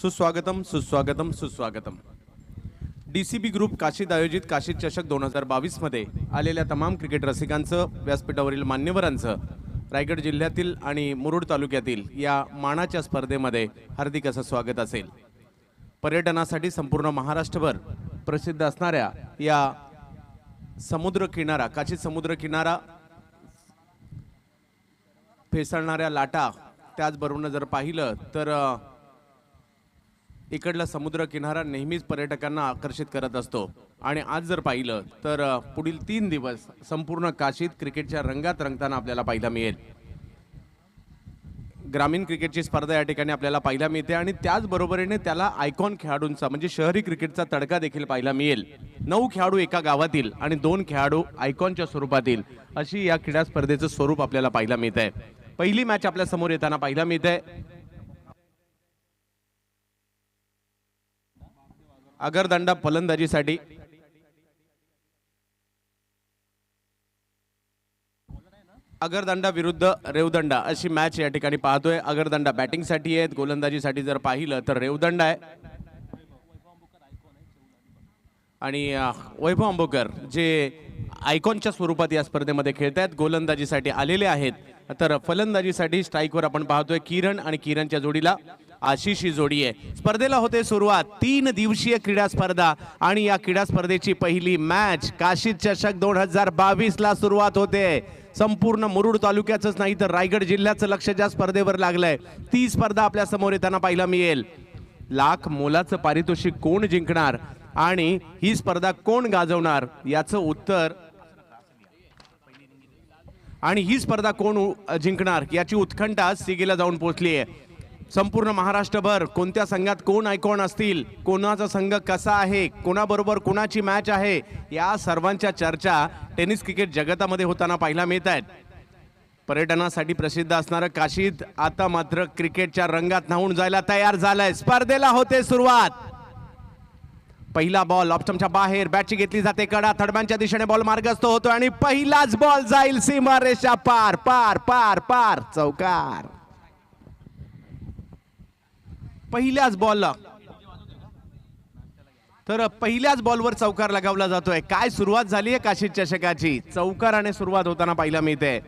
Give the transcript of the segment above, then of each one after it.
सुस्वागतम सुस्वागतम सुस्वागतम। डीसीबी ग्रुप काशीद आयोजित काशीद चषक 2022 मध्ये आलेल्या तमाम क्रिकेट रसिकांचं, व्यासपीठावरील मान्यवरांचं, रायगड जिल्ह्यातील आणि मुरुड तालुक्यातील या मानाच्या स्पर्धेमध्ये हार्दिक असं स्वागत असेल। पर्यटनासाठी संपूर्ण महाराष्ट्रभर प्रसिद्ध असणाऱ्या या समुद्र किनारा, काशीद समुद्र किनारा फेसळणाऱ्या लाटा, त्याचबरोबर जर पाहिलं तर इकडला समुद्र किनारा नेहमीच पर्यटकांना आकर्षित करत असतो। आणि आज जर पाहिलं तर पुढील 3 दिवस संपूर्ण काशीद क्रिकेटच्या रंगात रंगताना आपल्याला पाहायला मिळेल। ग्रामीण क्रिकेटची स्पर्धा या ठिकाणी आपल्याला पाहायला मिळते आणि त्याचबरोबरीने त्याला आयकॉन खेळाडूंचा म्हणजे शहरी क्रिकेटचा तडका देखील पाहायला मिळेल। 9 खेळाडू एका गावातील आणि 2 खेळाडू आयकॉनच्या स्वरूपातील अशी या क्रीडा स्पर्धेचं स्वरूप आपल्याला पाहायला मिळतंय। पहिली मॅच आपल्या समोर येताना पाहायला मिळते अगरदंडा फलंदाजीसाठी अगरदंडा विरुद्ध रेवदंडा अशी मॅच या ठिकाणी पाहतोय। अगरदंडा बॅटिंगसाठी आहेत, गोलंदाजीसाठी जर पाहिलं तर रेवदंडा आहे आणि वैभव अंबोकर जे आयकॉनच्या स्वरूपात या स्पर्धेमध्ये खेळतायत, गोलंदाजीसाठी आलेले आहेत। तर फलंदाजीसाठी स्ट्राइकवर आपण पाहतोय किरण आणि किरणच्या जोडीला आशिष ही जोडी आहे। स्पर्धेला होते सुरुवात। 3 दिवसीय क्रीडा स्पर्धा आणि या क्रीडा स्पर्धेची पहिली मॅच काशीद चषक 2022 ला सुरुवात होते। संपूर्ण मुरुड तालुक्याचंच नाही तर रायगड जिल्ह्याचं लक्ष ज्या स्पर्धेवर लागलंय ती स्पर्धा आपल्या समोर येताना पाहायला मिळेल। लाख मोलाचं पारितोषिक कोण जिंकणार आणि ही स्पर्धा कोण गाजवणार याचं उत्तर, आणि ही स्पर्धा कोण जिंकणार याची उत्कंठा सीगेला जाऊन पोहोचली आहे। संपूर्ण महाराष्ट्रभर कोणत्या संघात कोण आयकॉन असतील, कोणाचा संघ कसा आहे, कोणाबरोबर कोणाची मॅच आहे, या सर्वांच्या चर्चा टेनिस क्रिकेट जगतामध्ये होताना पाहायला मिळत आहेत। पर्यटनासाठी प्रसिद्ध असणारं काशीद आता मात्र क्रिकेटच्या रंगात न्हाऊन जायला तयार झालंय। स्पर्धेला होते सुरुवात। पहिला बॉल ऑप्शनच्या बाहेर, बॅटची घेतली जाते कडा, थडब्यांच्या दिशेने बॉल मार्गस्थ होतो आणि पहिलाच बॉल जाईल सीमारेषा पार पार पार पार, चौकार। पहिल्याच बॉलला तर पहिल्याच बॉलवर चौकार लगावला जातोय। काय सुरुवात झाली आहे काशीद चषकाची, चौकाराने सुरुवात होताना पाहायला मिळते।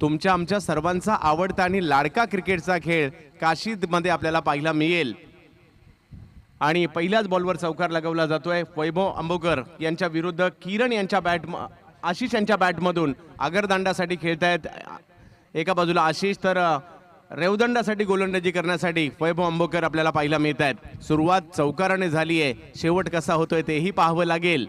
तुमच्या आमच्या सर्वांचा आवडता आणि लाडका क्रिकेटचा खेळ काशीद मध्ये आपल्याला पाहायला मिळेल आणि पहिल्याच बॉलवर चौकार लगावला जातोय। वैभव अंबोकर यांच्या विरुद्ध किरण यांच्या आशिष यांच्या बॅटमधून अगरदांडासाठी खेळतायत। एका बाजूला आशिष तर रेवदंडासाठी गोलंदाजी करण्यासाठी वैभव अंबोकर आपल्याला पाहायला मिळत आहेत। सुरुवात चौकाराने झाली आहे, शेवट कसा होतोय तेही पाहावं लागेल।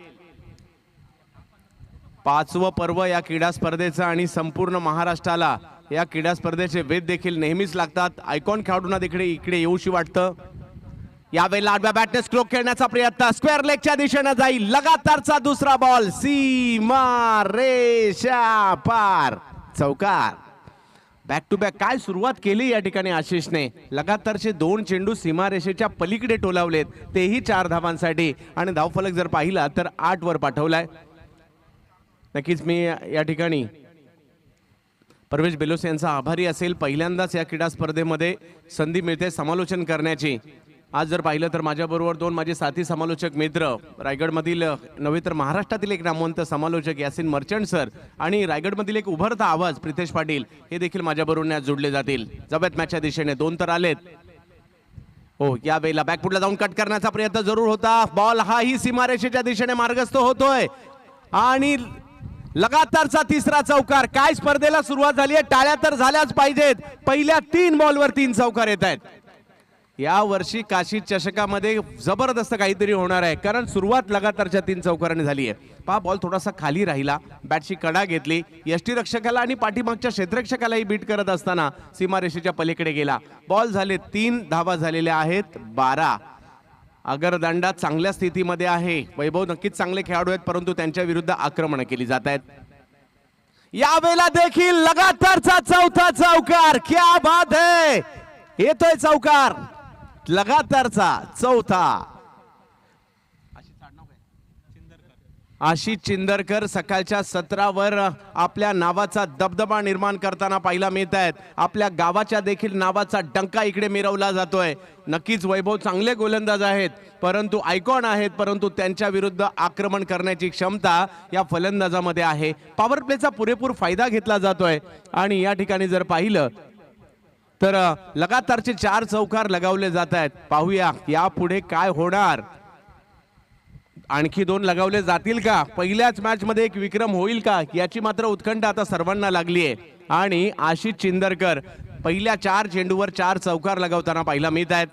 5वं पर्व या क्रीडा स्पर्धेचं आणि संपूर्ण महाराष्ट्राला या क्रीडा स्पर्धेचे वेध देखील नेहमीच लागतात। आयकॉन खेळाडूंना देखील इकडे येऊशी वाटतं। यावेळेला आडव्या बॅटने स्ट्रोक खेळण्याचा प्रयत्न, स्क्वेअर लेगच्या दिशेने जाईल, लगातारचा दुसरा बॉल, सीमा रेषा पार, चौकार। बॅक टू बॅक काय सुरुवात केली या ठिकाणी आशिषने। लगातारचे 2 चेंडू सीमारेषेच्या पलीकडे टोलावलेत, तेही 4 धावांसाठी आणि धावफलक जर पाहिला तर 8 वर पाठवलाय। नक्कीच मी या ठिकाणी परवेश बेलोस यांचा आभारी असेल। पहिल्यांदाच या क्रीडा स्पर्धेमध्ये संधी मिळते समालोचन करण्याची। आज जर पाहिलं तर माझ्याबरोबर 2 माझे साथी समालोचक मित्र, रायगडमधील नव्हे तर महाराष्ट्रातील एक नामवंत समालोचक यासिन मर्चंट सर आणि रायगडमधील एक उभरता आवाज प्रितेश पाटील हे देखील माझ्याबरोबर जोडले जातील। जबात मॅचच्या दिशेने 2 तर आलेत। हो, या वेळेला बॅकफुटला जाऊन कट करण्याचा प्रयत्न जरूर होता। बॉल हाही सीमारेषेच्या दिशेने मार्गस्थ होतोय आणि लगातारचा तिसरा चौकार। काय स्पर्धेला सुरुवात झाली आहे, टाळ्या तर झाल्याच पाहिजेत। पहिल्या 3 बॉलवर 3 चौकार येत आहेत। या वर्षी काशीद चषकामध्ये जबरदस्त काहीतरी होणार आहे, कारण सुरुवात लगातारच्या 3 चौकाराने झाली आहे। पहा, बॉल थोडासा खाली राहिला, बॅटची कडा घेतली, यष्टीरक्षकाला आणि पाठीमागच्या क्षेत्ररक्षकालाही बीट करत असताना सीमारेषेच्या पलीकडे गेला। बॉल झाले 3, धावा झालेल्या आहेत 12। अगरदांडा चांगल्या स्थितीमध्ये आहे। वैभव नक्कीच चांगले खेळाडू आहेत, परंतु त्यांच्या विरुद्ध आक्रमण केली जात आहेत। यावेळेला देखील लगातारचा चौथा चौकार, क्या बात है, येतोय चौकार लगातारचा चौथा। आशिष चिंदरकर सकाळच्या सत्रावर आपल्या नावाचा दबदबा निर्माण करताना पाहायला मिळत आहेत. आपल्या गावाच्या देखील नावाचा डंका इकडे मिरवला जातोय. नक्कीच वैभव चांगले गोलंदाज आहेत, परंतु आयकॉन आहेत, परंतु त्यांच्या विरुद्ध आक्रमण करण्याची क्षमता या फलंदाजामध्ये आहे. पॉवर प्लेचा पुरेपूर फायदा घेतला जातोय आणि या ठिकाणी जर पाहिलं तर लगातारचे 4 चौकार लगावले जात आहेत. पाहूया यापुढे काय होणार. आणखी 2 लगावले जातील का? पहिल्याच मॅच मध्ये एक विक्रम होईल का याची मात्र उत्कंठा आता सर्वांना लागली आहे. आणि आशिष चिंदरकर पहिल्या 4 चेंडूवर 4 चौकार लगावताना पाहायला मिळत आहेत.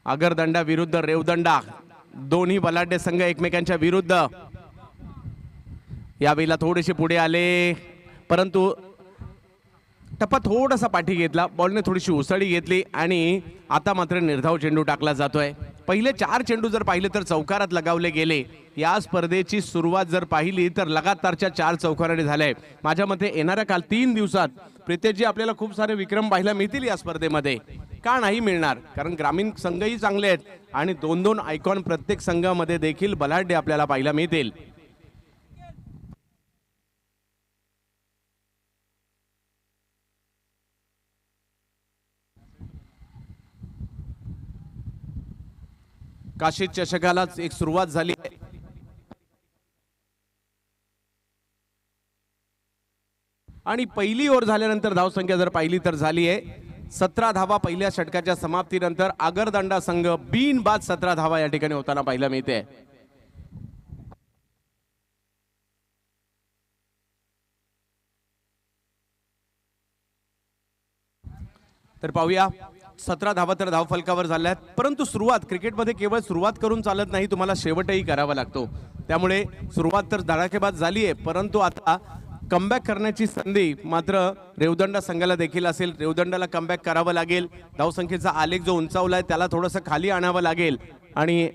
आगरदंडा विरुद्ध रेवदंडा, दोन्ही बलाढ्य संघ एकमेकांच्या विरुद्ध. यावेळेला थोडेसे पुढे आले, परंतु टप्पा थोडासा पाठी घेतला, बॉलने थोडीशी उसळी घेतली आणि आता मात्र निर्धाव चेंडू टाकला जातोय. पहिले 4 चेंडू जर पाहिले तर चौकारात लगावले गेले. या स्पर्धेची सुरुवात जर पाहिली तर लगातारच्या 4 चौकाराने झाले. माझ्या मते येणाऱ्या काल 3 दिवसात प्रितेशजी आपल्याला खूप सारे विक्रम पाहायला मिळतील या स्पर्धेमध्ये. का नाही मिळणार? कारण ग्रामीण संघही चांगले आहेत आणि 2-2 आयकॉन प्रत्येक संघामध्ये देखील बलाढ्य आपल्याला पाहायला मिळतील. काशी चषकालाच एक सुरुवात झाली आहे. आणि पहिली ओव्हर झाल्यानंतर धावसंख्या जर पाहिली तर झाली आहे 17 धावा पहिल्या षटकाच्या समाप्तीनंतर. आगरदंडा संघ बिनबाद 17 धावा या ठिकाणी होताना पाहायला मिळते. तर पाहूया 17 धावा तर धाव फलकावर झाल्यात, परंतु सुरुवात क्रिकेटमध्ये केवळ सुरुवात करून चालत नाही, तुम्हाला शेवटही करावा लागतो. त्यामुळे सुरुवात तर धडाकेबाज झाली आहे, परंतु आता कमबॅक करण्याची संधी मात्र रेवदंडा संघाला देखील असेल. रेवदंडाला कमबॅक करावं लागेल. धावसंख्येचा आलेख जो उंचावलाय त्याला थोडंसं खाली आणावं लागेल. आणि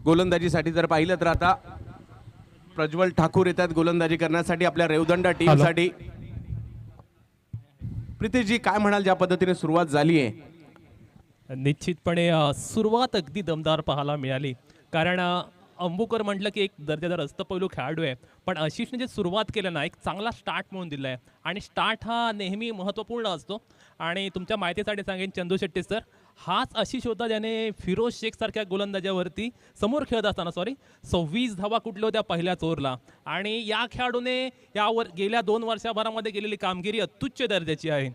गोलंदाजीसाठी जर पाहिलं तर आता प्रज्वल ठाकूर येतात गोलंदाजी करण्यासाठी आपल्या रेवदंडा टीमसाठी. प्रितेशजी काय म्हणाल, ज्या पद्धतीने सुरुवात झाली आहे? निश्चितपणे सुरुवात अगदी दमदार पाहायला मिळाली. कारण अंबुकर म्हटलं की एक दर्जेदार अष्टपैलू खेळाडू आहे, पण आशिषने जे सुरुवात केलं ना, एक चांगला स्टार्ट म्हणून दिला आहे. आणि स्टार्ट हा नेहमी महत्त्वपूर्ण असतो. आणि तुमच्या माहितीसाठी सांगेन चंदू शेट्टी सर, हाच आशिष होता ज्याने फिरोज शेख सारख्या गोलंदाजावरती समोर खेळत असताना 26 धावा कुठल्या होत्या पहिल्याच ओव्हरला. आणि या खेळाडूने यावर गेल्या 2 वर्षभरामध्ये केलेली कामगिरी अत्युच्च दर्जाची आहे.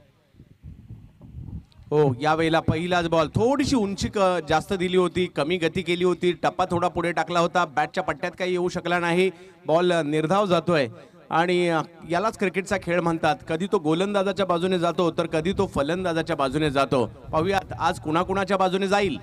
हो, यावेळेला पहिलाच बॉल थोडीशी उंची जास्त दिली होती, कमी गती केली होती, टप्पा थोडा पुढे टाकला होता, बॅटच्या पट्ट्यात काही येऊ शकला नाही. बॉल निर्धाव जातोय आणि यालाच क्रिकेटचा खेळ म्हणतात. कधी तो गोलंदाजाच्या बाजूने जातो तर कधी तो फलंदाजाच्या बाजूने जातो. पाहूयात आज कुणाकुणाच्या बाजूने जाईल.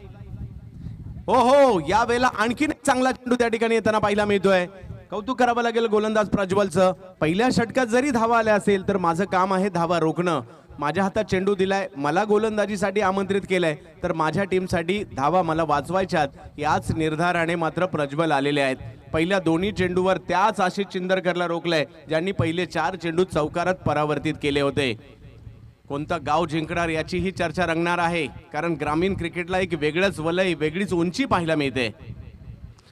हो, यावेळेला आणखीन एक चांगला चेंडू त्या ठिकाणी येताना पाहायला मिळतोय. कौतुक करावं लागेल गोलंदाज प्रज्वलचं. पहिल्या षटकात जरी धावा आल्या असेल तर माझं काम आहे धावा रोखणं. माझ्या हातात चेंडू दिलाय, मला गोलंदाजीसाठी आमंत्रित केलंय, तर माझ्या टीमसाठी धावा मला वाचवायच्यात, याच निर्धाराने मात्र प्रज्वल आलेले आहेत. पहिल्या दोन्ही चेंडूवर त्याच आशिष चिंदरकरला रोखलंय ज्यांनी पहिले 4 चेंडू चौकारात परावर्तित केले होते. कोणतं गाव जिंकणार याची ही चर्चा रंगणार आहे, कारण ग्रामीण क्रिकेटला एक वेगळंच वलय, वेगळीच उंची पाहायला मिळते.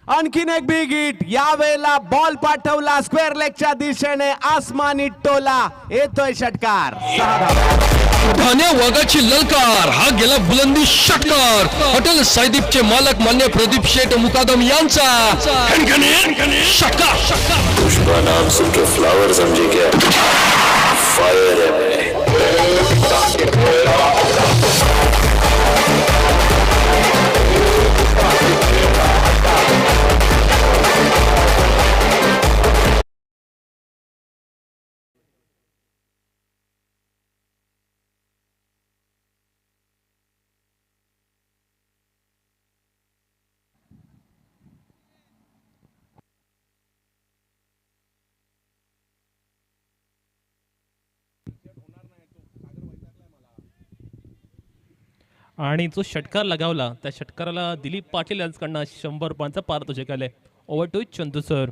आणखीन एक बिग हिट. यावेळेला बॉल पाठवला स्क्वेअर लेगच्या दिशेने, आसमानी टोला, येतोय षटकार. 6 धावा. धान्या वाघाची ललकार, हा गेला बुलंदी षटकार. हॉटेल साईदीपचे मालक मान्य प्रदीप शेठ मुकादम यांचा षटकार. पुष्पा नाम सुनकर फ्लावर समझे क्या? फायर है मैं. आणि जो षटकार लगावला त्या षटकाराला दिलीप पाटील यांच्याकडनं 100 रुपयांचा पारितोषिक आले. Over to Chandu sir.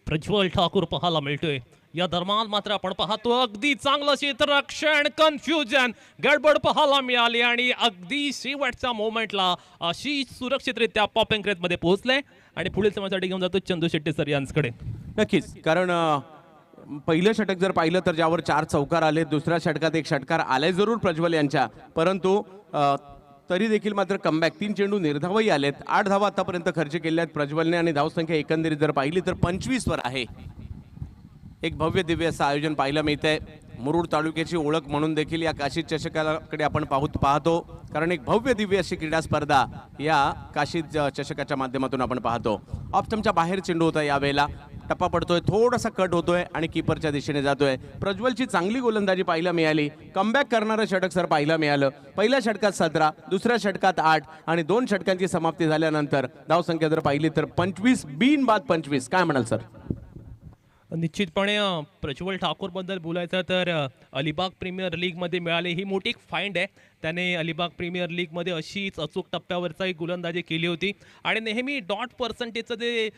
Prajwal Thakur पाहायला मिळतोय. या दरम्यान मात्र आपण पाहतो अगदी चांगलं क्षेत्ररक्षण, कन्फ्युजन, गडबड पाहायला मिळाली आणि अगदी शेवटच्या मोमेंटला अशी सुरक्षितरित्या पॉपिंग रेत मध्ये पोहोचले आणि पुढील समाजासाठी घेऊन जातो चंदू शेट्टी सर यांच्याकडे. नक्कीच, कारण पहिलं षटक जर पाहिलं तर ज्यावर 4 चौकार आले, दुसऱ्या षटकात 1 षटकार आलाय जरूर प्रज्वल यांच्या, परंतु तरी देखील मात्र कमबॅक 3 चेंडू निर्धावही आलेत. 8 धावा आतापर्यंत खर्च केल्या आहेत प्रज्वलने आणि धावसंख्या एकंदरीत जर पाहिली तर 25 वर आहे. एक भव्य दिव्य असं आयोजन पाहायला मिळतंय. मुरुड तालुक्याची ओळख म्हणून देखील या काशी चषकाकडे आपण पाहतो, कारण एक भव्य दिव्य अशी क्रीडा स्पर्धा या काशी चषकाच्या माध्यमातून आपण पाहतो. ऑप्टमच्या बाहेर चेंडू होता, यावेळेला टप्पा पडतोय, थोडासा कट होतोय आणि कीपरच्या दिशेने जातोय. प्रज्वलची चांगली गोलंदाजी पाहायला मिळाली. कमबॅक करणारं षटक सर पाहायला मिळालं. पहिल्या षटकात 17, दुसऱ्या षटकात 8 आणि 2 षटकांची समाप्ती झाल्यानंतर धावसंख्या जर पाहिली तर 25 बिनबाद 25. काय म्हणाल सर? निश्चितपणे प्रज्वल ठाकूर बद्दल बोलायचं तर अलिबाग प्रीमियर लीग मध्ये मिळाले ही मोठी एक फाइंड आहे. त्याने अलिबाग प्रीमियर लीग मध्ये अशीच अचूक टप्प्यावरचा एक गोलंदाजी केली होती आणि नेहमी डॉट पर्सेंटेजचं जे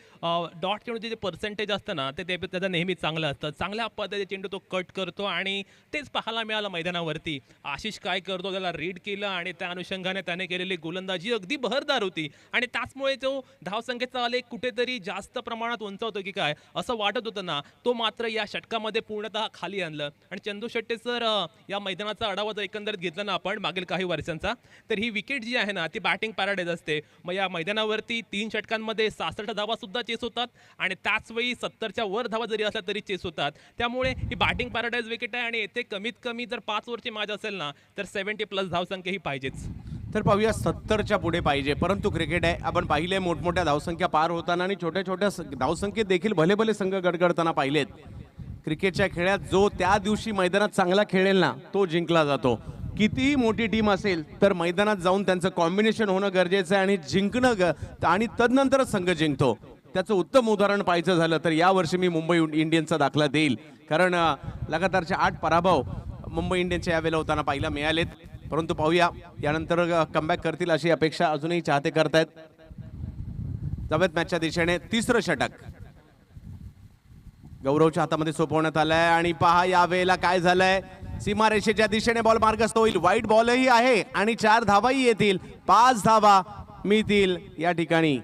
डॉट चेंडूचे जे पर्सेंटेज असतं ना ते त्याचं नेहमी चांगलं असतं. चांगल्या पद्धतीने चेंडू तो कट करतो आणि तेच पाहायला मिळालं मैदानावरती. आशिष काय करतो, त्याला रीड केलं आणि त्या अनुषंगाने त्याने केलेली गोलंदाजी अगदी बहरदार होती आणि त्याचमुळे जो धावसंख्येचा आलेख कुठेतरी जास्त प्रमाणात उंचावतो की काय असं वाटत होतं ना, तो मात्र या षटकामध्ये पूर्णतः खाली आणलं. आणि चंदू शेट्टी सर या मैदानाचा आढावा जर एकंदरीत घेतला ना आपण मागील काही वर्षांचा, तर ही विकेट जी आहे ना ती बॅटिंग पॅराडाईज असते. मग या मैदानावरती 3 षटकांमध्ये 66 धावा सुद्धा चेस होतात आणि त्याच वेळी 70च्या वर धावा जरी असल्या तरी चेस होतात. त्यामुळे ही बॅटिंग पॅराडाईज विकेट आहे आणि येथे कमीत कमी जर 5 ओव्हरची मॅच असेल ना तर 70+ धावसंख्या ही पाहिजेच. तर पाहूया 70च्या पुढे पाहिजे, परंतु क्रिकेट आहे. आपण पाहिले मोठमोठ्या धावसंख्या पार होताना आणि छोट्या छोट्या धावसंख्येत देखील भले भले संघ गडगडताना पाहिलेत. क्रिकेटच्या खेळात जो त्या दिवशी मैदानात चांगला खेळेल ना तो जिंकला जातो. कितीही मोठी टीम असेल तर मैदानात जाऊन त्यांचं कॉम्बिनेशन होणं गरजेचं आहे आणि जिंकणं आणि तदनंतरच संघ जिंकतो. त्याचं उत्तम उदाहरण पाहायचं झालं तर यावर्षी मी मुंबई इंडियन्सचा दाखला देईल, कारण लगातारचे 8 पराभव मुंबई इंडियन्सच्या यावेळेला होताना पाहायला मिळालेत. परंतु पाहूया यानंतर कमबॅक करतील अशी अपेक्षा अजूनही चाहते करतायत. जावेत मॅचच्या दिशेने तिसरं षटक गौरवच्या हातामध्ये सोपवण्यात आलंय आणि पहा यावेळेला काय झालंय, सीमारेषेच्या दिशेने बॉल मार्गस्थ होईल. वाईट बॉलही आहे आणि 4 धावाही येतील. 5 धावा मिळतील या ठिकाणी.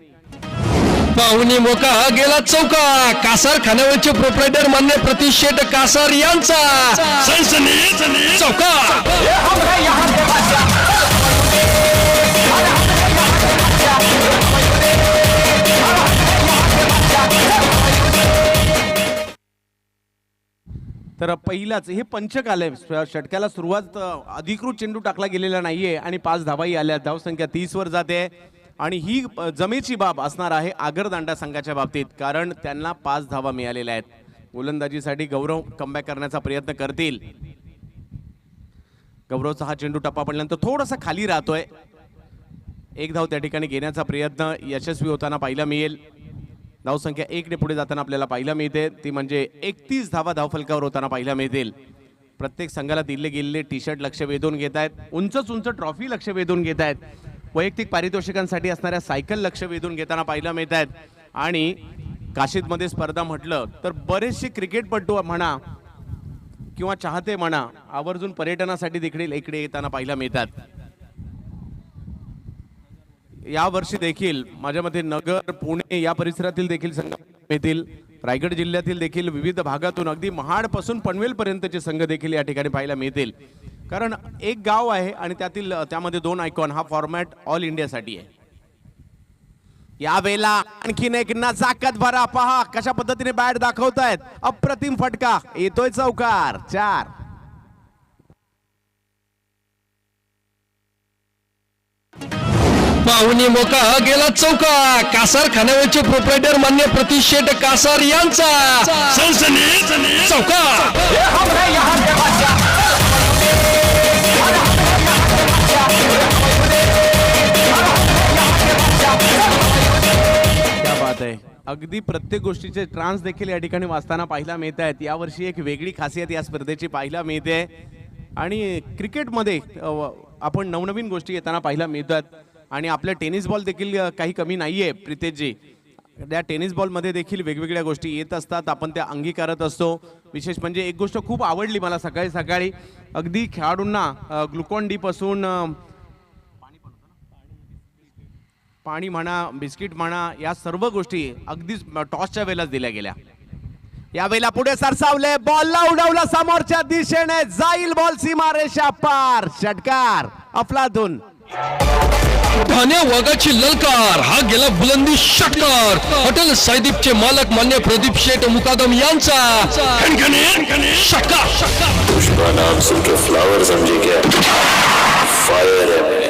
पाहुणी मोका गेला चौका. कासार खानावळचे प्रोप्रायटर मान्य प्रतिशेट कासार यांचा सनसनीत चौका. तर पहिलाच हे पंचक आलंय. षटकाला सुरुवात अधिकृत चेंडू टाकला गेलेला नाहीये आणि 5 धावाही आल्या. धावसंख्या 30 वर जाते आणि ही जमेची बाब असणार आहे आगरदांडा संघाच्या बाबतीत, कारण त्यांना 5 धावा मिळालेल्या आहेत. गोलंदाजीसाठी गौरव कमबॅक करण्याचा प्रयत्न करतील. गौरवचा हा चेंडू टप्पा पडल्यानंतर थोडासा खाली राहतोय. 1 धाव त्या ठिकाणी घेण्याचा प्रयत्न यशस्वी होताना पाहायला मिळेल. धावसंख्या 1 ने पुढे जाताना आपल्याला पाहायला मिळते, ती म्हणजे 31 धावा धावफलकावर होताना पाहायला मिळतील. प्रत्येक संघाला दिले गेलेले टी शर्ट लक्ष वेधून घेत आहेत. उंच ट्रॉफी लक्ष वेधून घेत आहेत. वैयक्तिक पारितोषिकांसाठी असणाऱ्या सायकल लक्ष वेधून घेताना पाहायला मिळत आहेत. आणि काशीदमध्ये स्पर्धा म्हटलं तर बरेचसे क्रिकेटपटू म्हणा किंवा चाहते म्हणा आवर्जून पर्यटनासाठी देखील इकडे येताना पाहायला मिळतात. या वर्षी देखील माझ्या मते नगर, पुणे या परिसरातील देखील संघ मिळतील. रायगड जिल्ह्यातील देखील विविध भागातून अगदी महाड पासून पनवेल पर्यंतचे संघ देखील या ठिकाणी पाहायला मिळतील. कारण एक गाव आहे आणि त्यामध्ये 2 आयकॉन. हा फॉर्मॅट ऑल इंडियासाठी आहे. यावेळेला आणखीन एक नजाकत भरा. पहा कशा पद्धतीने बॅट दाखवतायत. अप्रतिम फटका येतोय चौकार. 4. पाहुणी मोका गेला चौका. कासार खानावळचे प्रोप्रायटर मान्य प्रतिशेट कासार यांचा सनसनीत चौका. क्या बात आहे. अगदी प्रत्येक गोष्टीचे ट्रान्स देखील या ठिकाणी वाचताना पाहायला मिळत आहेत. यावर्षी एक वेगळी खासियत या स्पर्धेची पाहायला मिळते आणि क्रिकेटमध्ये आपण नवनवीन गोष्टी येताना पाहायला मिळतात. आणि आपल्या टेनिस बॉल देखील काही कमी नाहीये प्रितेशजी. त्या टेनिस बॉलमध्ये देखील वेगवेगळ्या गोष्टी येत असतात, आपण त्या अंगीकारत असतो. विशेष म्हणजे एक गोष्ट खूप आवडली मला सकाळी सकाळी, अगदी खेळाडूंना ग्लुकॉन डी पासून पाणी म्हणा, बिस्किट म्हणा, या सर्व गोष्टी अगदीच टॉसच्या वेळेलाच दिल्या गेल्या. यावेळेला पुढे सरसावले, बॉलला उडवला समोरच्या दिशेने, जाईल बॉल सीमारेषा पार, षटकार अफलातून. धान्या वाघाची ललकार, हा गेला बुलंदी षटकार. हॉटेल सायदीपचे मालक मान्य प्रदीप शेठ मुकादम यांचा षटकार. पुष्पा नाम सुन के फ्लावर समझे क्या? फायर है मैं.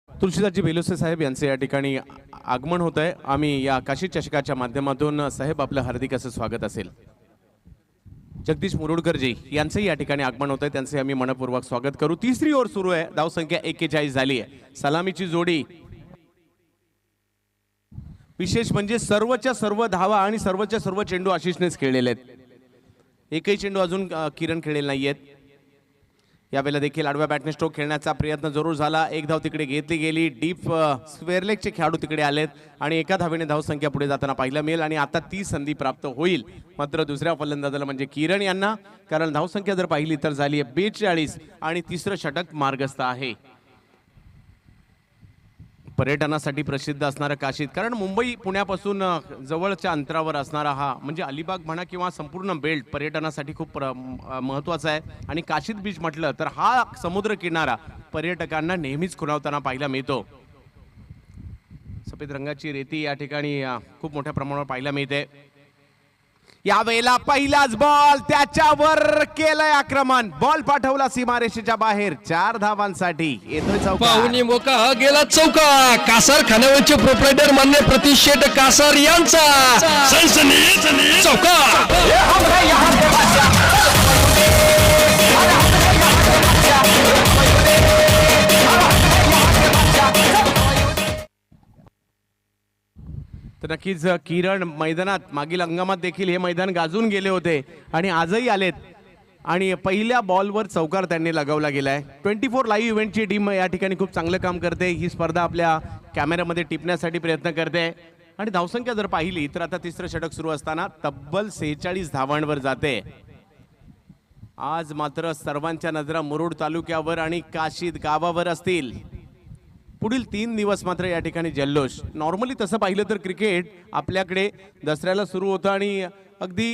तुळशीदासजी बेलोसे साहेब यांचे या ठिकाणी आगमन होत आहे. आम्ही या काशी चषकाच्या माध्यमातून साहेब आपलं हार्दिक असं स्वागत असेल. जगदीश मुरुडकरजी यांचंही या ठिकाणी आगमन होत आहे, त्यांचे आम्ही मनपूर्वक स्वागत करू. तिसरी ओव्हर सुरू आहे, धावसंख्या 41 झाली आहे. सलामीची जोडी, विशेष म्हणजे सर्वच्या सर्व धावा आणि सर्वच्या सर्व चेंडू आशिषनेच खेळलेले आहेत. एकही चेंडू अजून किरण खेळलेले नाहीयेत. यावेळेला देखील आडव्या बॅटने स्ट्रोक खेळण्याचा प्रयत्न जरूर झाला. एक धाव तिकडे घेतली गेली. डीप स्क्वेअर लेगचे खेळाडू तिकडे आलेत आणि एका धावेने धावसंख्या पुढे जाताना पाहायला मिळेल आणि आता ती संधी प्राप्त होईल मात्र दुसऱ्या फलंदाजाला म्हणजे किरण यांना, कारण धावसंख्या जर पाहिली तर झाली आहे 42 आणि तिसरं षटक मार्गस्थ आहे. पर्यटनासाठी प्रसिद्ध असणारा काशीद, कारण मुंबई पुण्यापासून जवळच्या अंतरावर असणारा हा म्हणजे अलिबाग म्हणा किंवा संपूर्ण बेल्ट पर्यटनासाठी खूप महत्त्वाचा आहे. आणि काशीद बीच म्हटलं तर हा समुद्र किनारा पर्यटकांना नेहमीच खुणावताना पाहायला मिळतो. सफेद रंगाची रेती या ठिकाणी खूप मोठ्या प्रमाणावर पाहायला मिळते. यावेळेला पहिलाच बॉल, त्याच्यावर केलंय आक्रमण, बॉल पाठवला सीमारेषेच्या बाहेर. 4 धावांसाठी येतोय चौकार. पाहुणी मोका, हा गेला चौका. कासार खानावळचे प्रोप्रायटर मान्य प्रतीश शेठ कासार यांचा सनसनी चौकार. तर नक्कीच किरण मैदानात मागील हंगामात देखील हे मैदान गाजून गेले होते आणि आजही आलेत आणि पहिल्या बॉलवर चौकार त्यांनी लगावला गेलाय. 24 लाईव्ह इव्हेंटची टीम या ठिकाणी खूप चांगलं काम करते. ही स्पर्धा आपल्या कॅमेऱ्यामध्ये टिपण्यासाठी प्रयत्न करते आणि धावसंख्या जर पाहिली तर आता तिसरं षटक सुरू असताना तब्बल 46 धावांवर जाते. आज मात्र सर्वांच्या नजरा मुरुड तालुक्यावर आणि काशीद गावावर असतील. पुढील 3 दिवस मात्र या ठिकाणी जल्लोष. नॉर्मली तसं पाहिलं तर क्रिकेट आपल्याकडे दसऱ्याला सुरू होतं आणि अगदी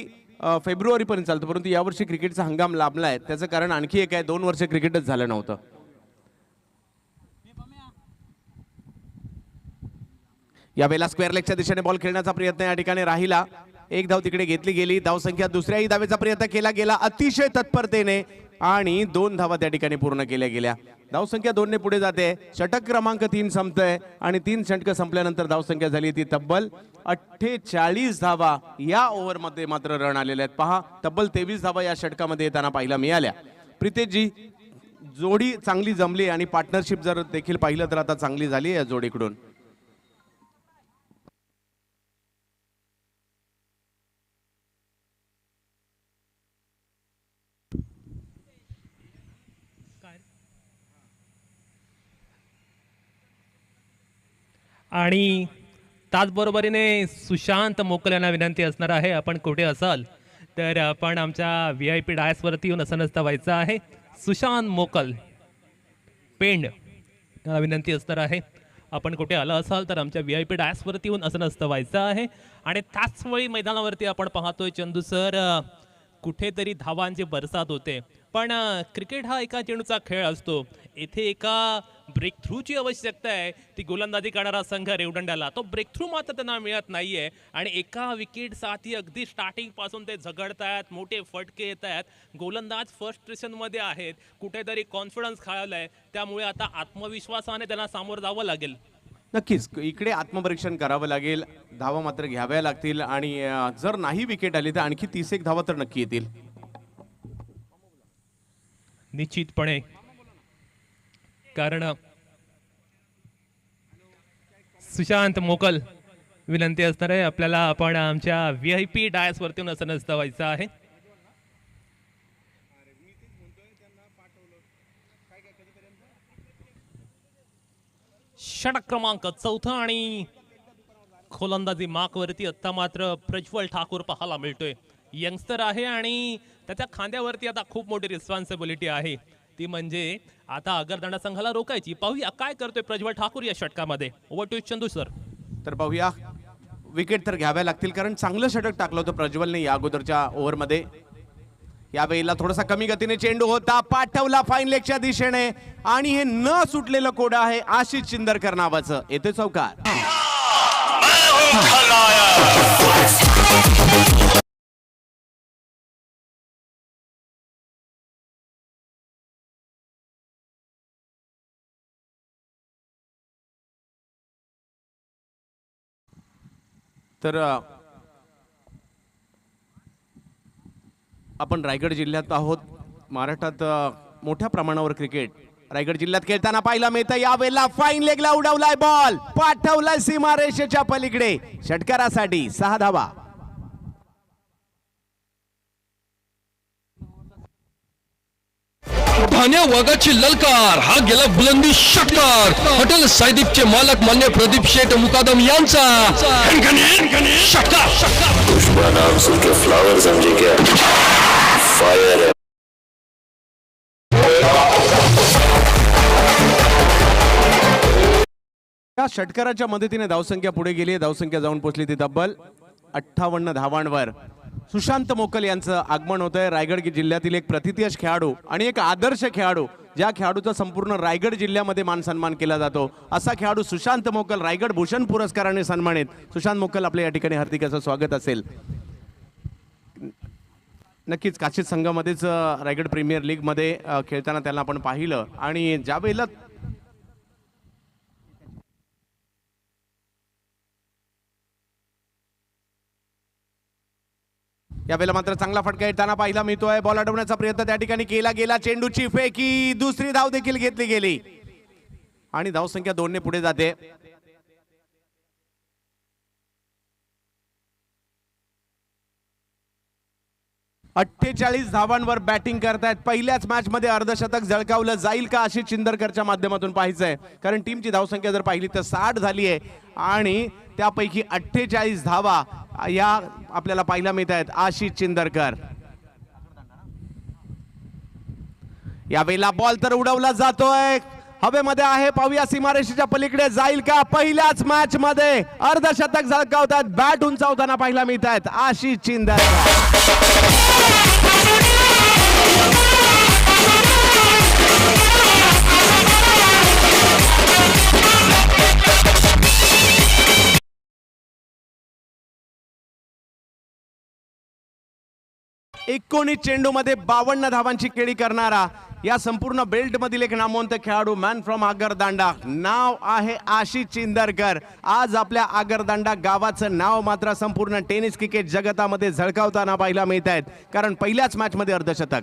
फेब्रुवारीपर्यंत चालतं, परंतु यावर्षी क्रिकेटचा हंगाम लाभला आहे. त्याचं कारण आणखी एक आहे, 2 वर्ष क्रिकेटच झालं नव्हतं. यावेळेला स्क्वेअर लेगच्या दिशेने बॉल खेळण्याचा प्रयत्न या ठिकाणी राहिला. एक धाव तिकडे घेतली गेली. धावसंख्या दुसऱ्याही धावेचा प्रयत्न केला गेला अतिशय तत्परतेने आणि 2 धावा त्या ठिकाणी पूर्ण केल्या गेल्या. धावसंख्या 2 ने पुढे जाते. षटक क्रमांक 3 संपतंय आणि 3 षटकं संपल्यानंतर धावसंख्या झाली ती तब्बल 48 धावा. या ओव्हरमध्ये मात्र रन आलेले आहेत. पहा, तब्बल 23 धावा या षटकामध्ये येताना पाहायला मिळाल्या. प्रितेशजी, जोडी चांगली जमली आणि पार्टनरशिप जर देखील पाहिलं तर आता चांगली झाली या जोडीकडून. आणि त्याचबरोबरीने सुशांत मोकल यांना विनंती असणार आहे, आपण कुठे असाल तर आपण आमच्या VIP डायसवरती येऊन असं नसतं व्हायचं आहे. सुशांत मोकल पेंड यांना विनंती असणार आहे, आपण कुठे आला असाल तर आमच्या VIP डायसवरती येऊन असं नसतं व्हायचं आहे. आणि त्याच वेळी मैदानावरती आपण पाहतोय चंदू सर, कुठेतरी धावांची बरसात होते, पण क्रिकेट हा एका चेंडूचा खेळ असतो. येथे एका ब्रेक थ्रूची आवश्यकता आहे. ती गोलंदाजी करणारा संघ रेवदंड्याला तो ब्रेक थ्रू मात्र त्यांना मिळत नाहीये आणि एका विकेटसाठी अगदी स्टार्टिंग पासून ते झगडतायत, मोठे फटके येत आहेत. गोलंदाज फ्रस्ट्रेशनमध्ये आहेत, कुठेतरी कॉन्फिडन्स खाळवलाय, त्यामुळे आता आत्मविश्वासाने त्यांना सामोरं जावं लागेल. नक्कीच इकडे आत्मपरीक्षण करावं लागेल, धावा मात्र घ्याव्या लागतील आणि जर नाही विकेट आली तर आणखी 31 धावा तर नक्की येतील निश्चितपणे. कारण सुशांत मोकल विनंती असणार आहे आपल्याला, आपण आमच्या VIP डायसवरती असं नसतं व्हायचं आहे. षटक क्रमांक 4 आणि गोलंदाजी मार्कवरती आता मात्र प्रज्वल ठाकूर पाहायला मिळतोय. यंगस्टर आहे आणि त्याच्या खांद्यावरती आता खूप मोठी रिस्पॉन्सिबिलिटी आहे, ती म्हणजे आता आगरदांडा संघाला रोखायची. पाहूया काय करतोय प्रज्वल ठाकूर या षटकामध्ये. Over to Chandu sir. तर पाहूया, विकेट तर घ्याव्या लागतील कारण चांगलं षटक टाकलं होतं प्रज्वलने या अगोदरच्या ओव्हरमध्ये. यावेळेला थोडासा कमी गतीने चेंडू होता, पाठवला फाईन लेगच्या दिशेने आणि हे न सुटलेलं कोड आहे आशिष चिंदरकर नावाचं. येते चौकार. तर आपण रायगड जिल्ह्यात आहोत. महाराष्ट्रात मोठ्या प्रमाणावर क्रिकेट रायगड जिल्ह्यात खेळताना पाहायला मिळतं. यावेळेला फाईन लेगला उडवलाय बॉल, पाठवलाय सीमारेषेच्या पलीकडे षटकारासाठी 6 धावा. धान्या वाघाची ललकार हा गेला बुलंदी षटकार. हॉटेल सायदीपचे मालक मान्य प्रदीप शेठ मुकादम यांचा षटकार. पुष्पा नाम सुन के फ्लावर समझे क्या? फायर है. या षटकाराच्या मदतीने धावसंख्या पुढे गेली. धावसंख्या जाऊन पोहोचली ती तब्बल 58 धावांवर. सुशांत मोकल यांचं आगमन होत आहे. रायगड जिल्ह्यातील एक प्रतिथयश खेळाडू आणि एक आदर्श खेळाडू, ज्या खेळाडूचा संपूर्ण रायगड जिल्ह्यामध्ये मान सन्मान केला जातो, असा खेळाडू सुशांत मोकल रायगड भूषण पुरस्काराने सन्मानित. सुशांत मोकल आपल्या या ठिकाणी हार्दिक असं स्वागत असेल. नक्कीच काशीद संघामध्येच रायगड प्रीमियर लीग मध्ये खेळताना त्याला आपण पाहिलं आणि ज्या वेळेला यावेळेला मात्र चांगला फटका येताना पाहिला मिळतोय. बॉल अडवण्याचा प्रयत्न त्या ठिकाणी केला गेला. चेंडूची फेकी, दुसरी धाव देखील घेतली गेली आणि धावसंख्या 2 ने पुढे जाते. अठ्ठेचाळीस धावांवर बॅटिंग करतायत. पहिल्याच मॅच मध्ये अर्धशतक झळकावलं जाईल का आशिष चिंदरकरच्या माध्यमातून पाहायचंय, कारण टीमची धावसंख्या जर पाहिली तर 60 झाली आहे आणि त्यापैकी 48 धावा या आपल्याला पाहायला मिळत आहेत आशिष चिंदरकर. यावेळेला बॉल तर उडवला जातोय, हवेमध्ये आहे. पाहूया सीमारेषेच्या पलीकडे जाईल का. पहिल्याच मॅच मध्ये अर्धशतक झळकावतात, बॅट उंचावताना पाहायला मिळत आहेत आशिष चिंदरकर. एकोणीस चेंडू मध्ये 52 धावांची खेळी करणारा या संपूर्ण बेल्ट मधील एक नामवंत खेळाडू, मॅन फ्रॉम आगरदांडा, नाव आहे आशिष चिंदरकर. आज आपल्या आगरदांडा गावाचं नाव मात्र संपूर्ण टेनिस क्रिकेट जगतामध्ये झळकावताना पाहायला मिळत आहेत, कारण पहिल्याच मॅच मध्ये अर्धशतक.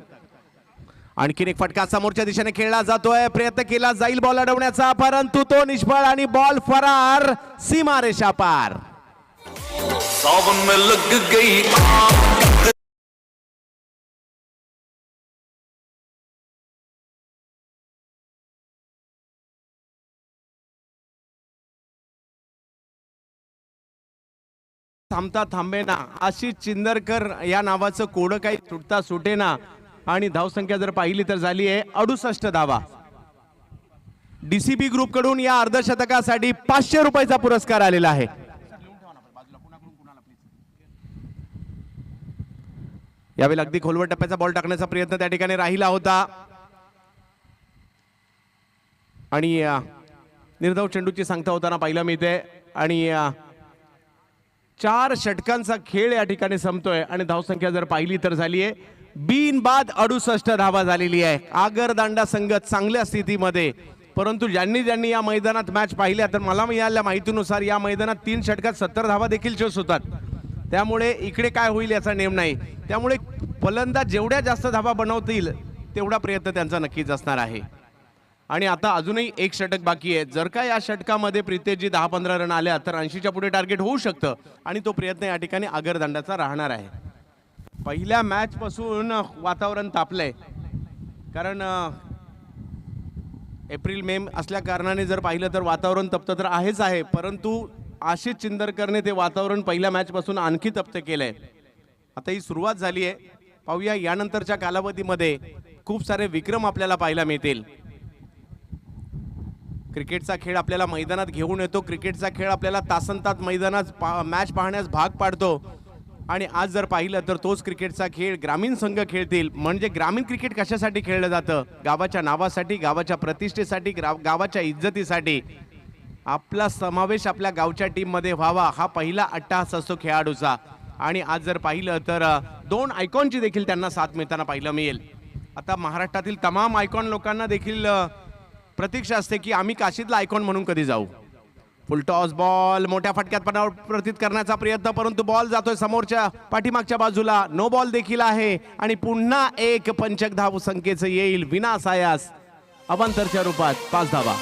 आणखीन एक फटका समोरच्या दिशेने खेळला जातोय, प्रयत्न केला जाईल बॉल अडवण्याचा, परंतु तो निष्फळ आणि बॉल फरार सीमारेषा पार. सावन में लग गई थांबता थांबेना. आशिष चिंदरकर या नावाचं कोड काही सुटता सुटेना आणि धावसंख्या जर पाहिली तर झाली आहे 68 धावा. डीसीबी ग्रुप कडून या अर्धशतकासाठी 500 रुपयाचा पुरस्कार आलेला आहे. यावेळी अगदी खोलवर टप्प्याचा बॉल टाकण्याचा प्रयत्न त्या ठिकाणी राहिला होता आणि निर्धाव चेंडूची सांगता होताना पाहायला मिळते आणि 4 षटकांचा खेळ या ठिकाणी संपतोय आणि धावसंख्या जर पाहिली तर झाली आहे बिनबाद 68 धावा झालेली आहे. आगरदांडा संघ चांगल्या स्थितीमध्ये, परंतु ज्यांनी ज्यांनी या मैदानात मॅच पाहिल्या तर मला मिळालेल्या माहितीनुसार या मैदानात 3 षटकात 70 धावा देखील चेस होतात. त्यामुळे इकडे काय होईल याचा नेम नाही. त्यामुळे फलंदाज जेवढ्या जास्त धावा बनवतील तेवढा प्रयत्न त्यांचा नक्कीच असणार आहे. आणि आता अजूनही एक षटक बाकी आहे. जर का या षटकामध्ये प्रितेशजी 10-15 रन आल्या तर 80च्या पुढे टार्गेट होऊ शकतं आणि तो प्रयत्न या ठिकाणी आगरदांडाचा राहणार आहे. पहिल्या मॅच पासून वातावरण तापलंय, कारण एप्रिल मे असल्या कारणाने जर पाहिलं तर वातावरण तप्त तर आहेच आहे, परंतु आशिष चिंदरकरने ते वातावरण पहिल्या मॅच पासून आणखी तप्त केलंय. आता ही सुरुवात झाली आहे, पाहूया यानंतरच्या कालावधीमध्ये खूप सारे विक्रम आपल्याला पाहायला मिळतील. क्रिकेटचा खेळ आपल्याला मैदानात घेऊन येतो, क्रिकेटचा खेळ आपल्याला तासंतास मैदानात मॅच पाहण्यास भाग पाडतो. आणि आज जर पाहिलं तर तोच क्रिकेटचा खेळ ग्रामीण संघ खेळतील. म्हणजे ग्रामीण क्रिकेट कशासाठी खेळलं जातं? गावाच्या नावासाठी, गावाच्या प्रतिष्ठेसाठी, गावाच्या इज्जतीसाठी. आपला समावेश आपल्या गावच्या टीममध्ये व्हावा हा पहिला अट्टहास असतो खेळाडूचा. आणि आज जर पाहिलं तर 2 आयकॉनची देखील त्यांना साथ मिळताना पाहायला मिळेल. आता महाराष्ट्रातील तमाम आयकॉन लोकांना देखील प्रतीक्षा असते की आम्ही काशीतला आयकॉन म्हणून कधी जाऊ. फुल टॉस बॉल मोठ्या फटक्यात परावर्तित करण्याचा प्रयत्न, परंतु बॉल जातोय समोरच्या पाठीमागच्या बाजूला. नो बॉल देखील आहे आणि पुन्हा एक पंचक धाव संख्येचं येईल विनासायास अवांतरच्या रूपात 5 धावा.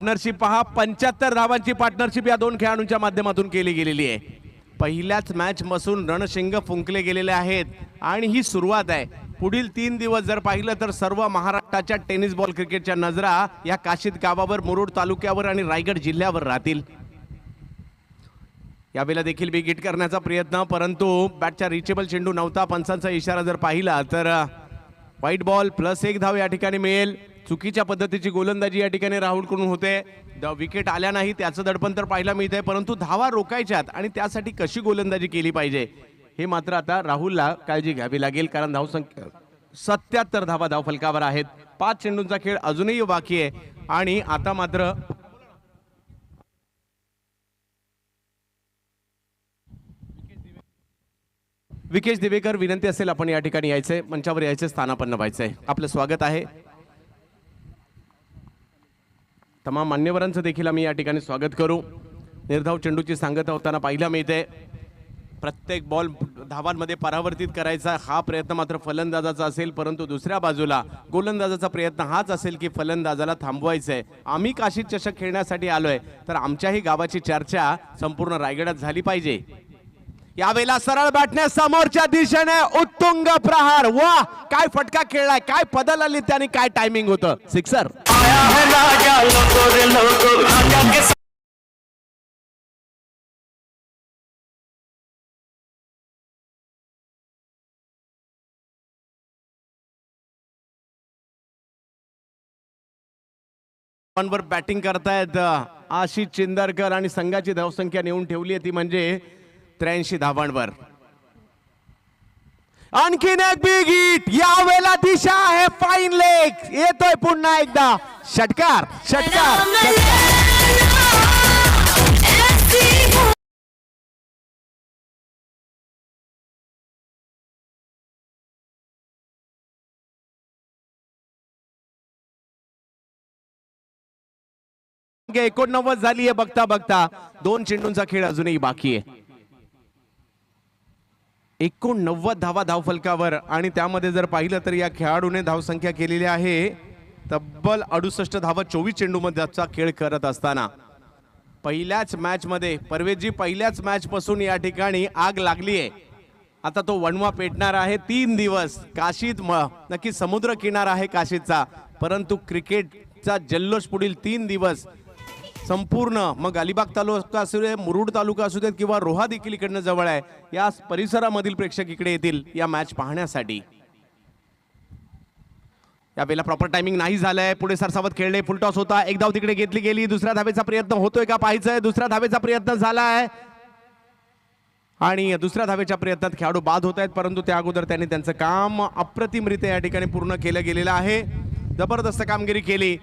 पार्टनरशिप पहा, 75 धावांची पार्टनरशिप या 2 खेळाडूंच्या माध्यमातून केली गेलेली आहे. पहिल्याच मॅच पासून रणशिंग फुंकले गेलेले आहेत आणि ही सुरुवात आहे. पुढील 3 दिवस जर पाहिलं तर सर्व महाराष्ट्राच्या टेनिस बॉल क्रिकेटच्या नजरा या काशीद गावावर, मुरुड तालुक्यावर आणि रायगड जिल्ह्यावर राहतील. यावेळेला देखील बिग हिट करण्याचा प्रयत्न, परंतु बॅटच्या रिचेबल चेंडू नव्हता. पंचांचा इशारा जर पाहिला तर व्हाईट बॉल +1 धाव या ठिकाणी मिळेल. चुकीच्या पद्धतीची गोलंदाजी या ठिकाणी राहुलकडून होते. विकेट आल्या नाही त्याचं दडपण तर पाहायला मिळतंय, परंतु धावा रोखायच्यात आणि त्यासाठी कशी गोलंदाजी केली पाहिजे हे मात्र आता राहुलला काळजी घ्यावी लागेल. कारण धावसंख्या 77 धावा धावफलकावर आहेत. 5 चेंडूंचा खेळ अजूनही बाकी आहे आणि आता मात्र विकेश दिवेकर, विनंती असेल आपण या ठिकाणी यायचंय, मंचावर यायचं, स्थानापन्न व्हायचंय. आपलं स्वागत आहे. तमाम मान्यवरांचं देखील आम्ही या ठिकाणी स्वागत करू. निर्धाव चेंडूची सांगता होताना पाहायला मिळते. प्रत्येक बॉल धावांमध्ये परावर्तित करायचा हा प्रयत्न मात्र फलंदाजाचा असेल, परंतु दुसऱ्या बाजूला गोलंदाजाचा प्रयत्न हाच असेल की फलंदाजाला थांबवायचंय. आम्ही काशीद चषक खेळण्यासाठी आलोय तर आमच्याही गावाची चर्चा संपूर्ण रायगडात झाली पाहिजे. यावेळेला सरळ बॅटने समोरच्या दिशेने उत्तुंग प्रहार. वा, काय फटका खेळलाय, काय पदल आली त्याने, काय टायमिंग होतं. सिक्सर. वर बॅटिंग करतायत आशिष चिंदरकर आणि संघाची धावसंख्या नेऊन ठेवली आहे ती म्हणजे 83 धावांवर. आणखीन एक बिग हिट. यावेळेला दिशा आहे फाईन लेग. येतोय पुन्हा एकदा षटकार. षटकार 89 झाली आहे बघता बघता. 2 चेंडूंचा खेळ अजूनही बाकी आहे. 89 धावा धावफलकावर आणि त्यामध्ये जर पाहिलं तर या खेळाडूने धावसंख्या केलेली आहे तब्बल 68 धावा 24 चेंडूमध्येचा खेळ करत असताना. पहिल्याच मॅच मध्ये परवेजी पहिल्याच मॅच पासून या ठिकाणी आग लागली आहे. आता तो वणवा पेटणार आहे. 3 दिवस काशीद नक्की समुद्र किनारा आहे काशीदचा, परंतु क्रिकेटचा जल्लोष पुढील 3 दिवस संपूर्ण मग अलिबाग तालुका असू दे, मुरुड तालुका असू देत किंवा रोहा देखील इकडनं जवळ आहे. या परिसरामधील प्रेक्षक इकडे येतील या मॅच पाहण्यासाठी. यावेळेला प्रॉपर टायमिंग नाही झालंय. पुढे सरसावत खेळले. फुलटॉस होता. एक धाव तिकडे घेतली गेली. दुसऱ्या धावेचा प्रयत्न होतोय का पाहायचंय. दुसऱ्या धावेचा प्रयत्न झालाय आणि दुसऱ्या धावेच्या प्रयत्नात खेळाडू बाद होत आहेत, परंतु त्या अगोदर त्यांनी त्यांचं काम अप्रतिमरित्या या ठिकाणी पूर्ण केलं गेलेलं आहे. जबरदस्त कामगिरी केली.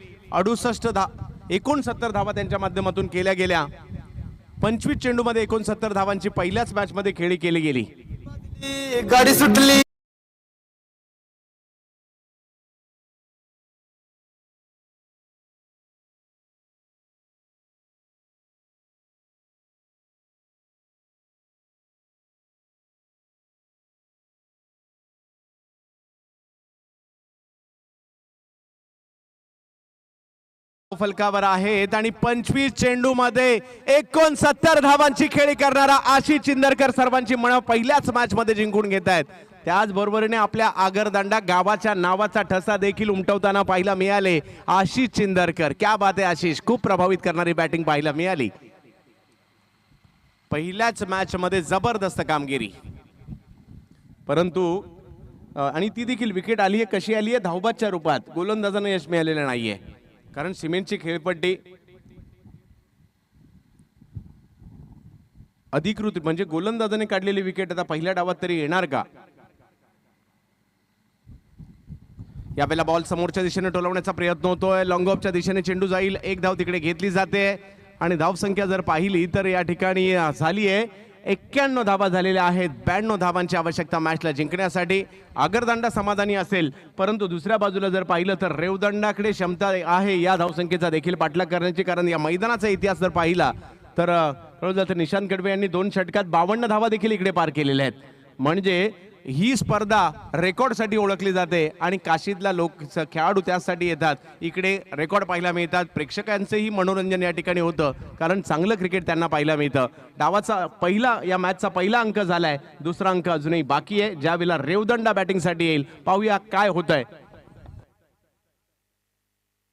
69 धावा त्यांच्या माध्यमातून केल्या गेल्या. 25 चेंडूमध्ये 69 धावांची पहिल्याच मॅच मध्ये खेळी केली गेली. गाडी सुटली. फलकावर आहेत आणि 25 चेंडू मध्ये 69 धावांची खेळी करणारा आशिष चिंदरकर सर्वांची मन पहिल्याच मॅच मध्ये जिंकून घेत आहेत. त्याचबरोबरीने आपल्या आगरदांडा गावाच्या नावाचा ठसा देखील उमटवताना पाहायला मिळाले आशिष चिंदरकर. क्या बात आहे आशिष, खूप प्रभावित करणारी बॅटिंग पाहायला मिळाली. पहिल्याच मॅच मध्ये जबरदस्त कामगिरी, परंतु आणि ती देखील विकेट आली आहे. कशी आली आहे? धावबादच्या रूपात. गोलंदाजांना यश मिळालेलं नाहीये, कारण सिमेंटची खेळपट्टी अधिकृत म्हणजे गोलंदाजाने काढलेली विकेट आता पहिल्या डावात तरी येणार का? यावेळेला बॉल समोरच्या दिशेने टोलवण्याचा प्रयत्न होतोय. लॉंग ऑफच्या दिशेने चेंडू जाईल. एक धाव तिकडे घेतली जाते आणि धावसंख्या जर पाहिली तर या ठिकाणी झाली आहे 91 धावा झालेल्या आहेत. 92 धावांची आवश्यकता मॅचला जिंकण्यासाठी. आगरदांडा समाधानी असेल, परंतु दुसऱ्या बाजूला जर पाहिलं तर रेवदंडाकडे क्षमता आहे या धावसंख्येचा देखील पाठलाग करण्याची. कारण या मैदानाचा इतिहास जर पाहिला तर निशांत कडवे यांनी 2 षटकात 52 धावा देखील इकडे पार केलेल्या आहेत. म्हणजे ही स्पर्धा रेकॉर्डसाठी ओळखली जाते आणि काशीतला लोक खेळाडू त्यासाठी येतात. इकडे रेकॉर्ड पाहायला मिळतात. प्रेक्षकांचेही मनोरंजन या ठिकाणी होतं, कारण चांगलं क्रिकेट त्यांना पाहायला मिळतं. डावाचा पहिला या मॅचचा पहिला अंक झालाय, दुसरा अंक अजूनही बाकी आहे. ज्यावेळेला रेवदंडा बॅटिंगसाठी येईल, पाहूया काय होतंय.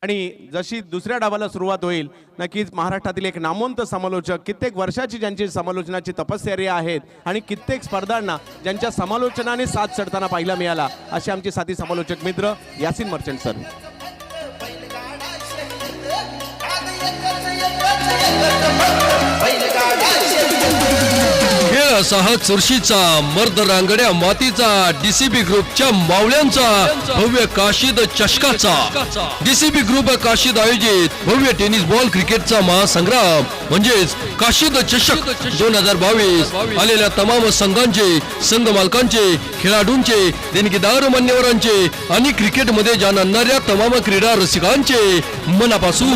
आणि जशी दुसऱ्या डावाला सुरुवात होईल, नक्कीच महाराष्ट्रातील एक नामवंत समालोचक, कित्येक वर्षाची ज्यांची समालोचनाची तपश्चर्या आहेत आणि कित्येक स्पर्धांना ज्यांच्या समालोचनाने साथ चढताना पाहायला मिळाला, असे आमचे साथी समालोचक मित्र यासिन मर्चंट सर. खेळ असा हा चुरशीचा मर्द रांगड्या मातीचा डीसीबी ग्रुपच्या मावळ्यांचा भव्य काशीद चषकाचा. डीसीबी ग्रुप काशीद आयोजित भव्य टेनिस बॉल क्रिकेटचा महासंग्राम म्हणजेच काशीद चषक 2022 आलेल्या तमाम संघांचे, संघ मालकांचे, खेळाडूंचे, देणगीदार मान्यवरांचे आणि क्रिकेटमध्ये जाण आणणाऱ्या तमाम क्रीडा रसिकांचे मनापासून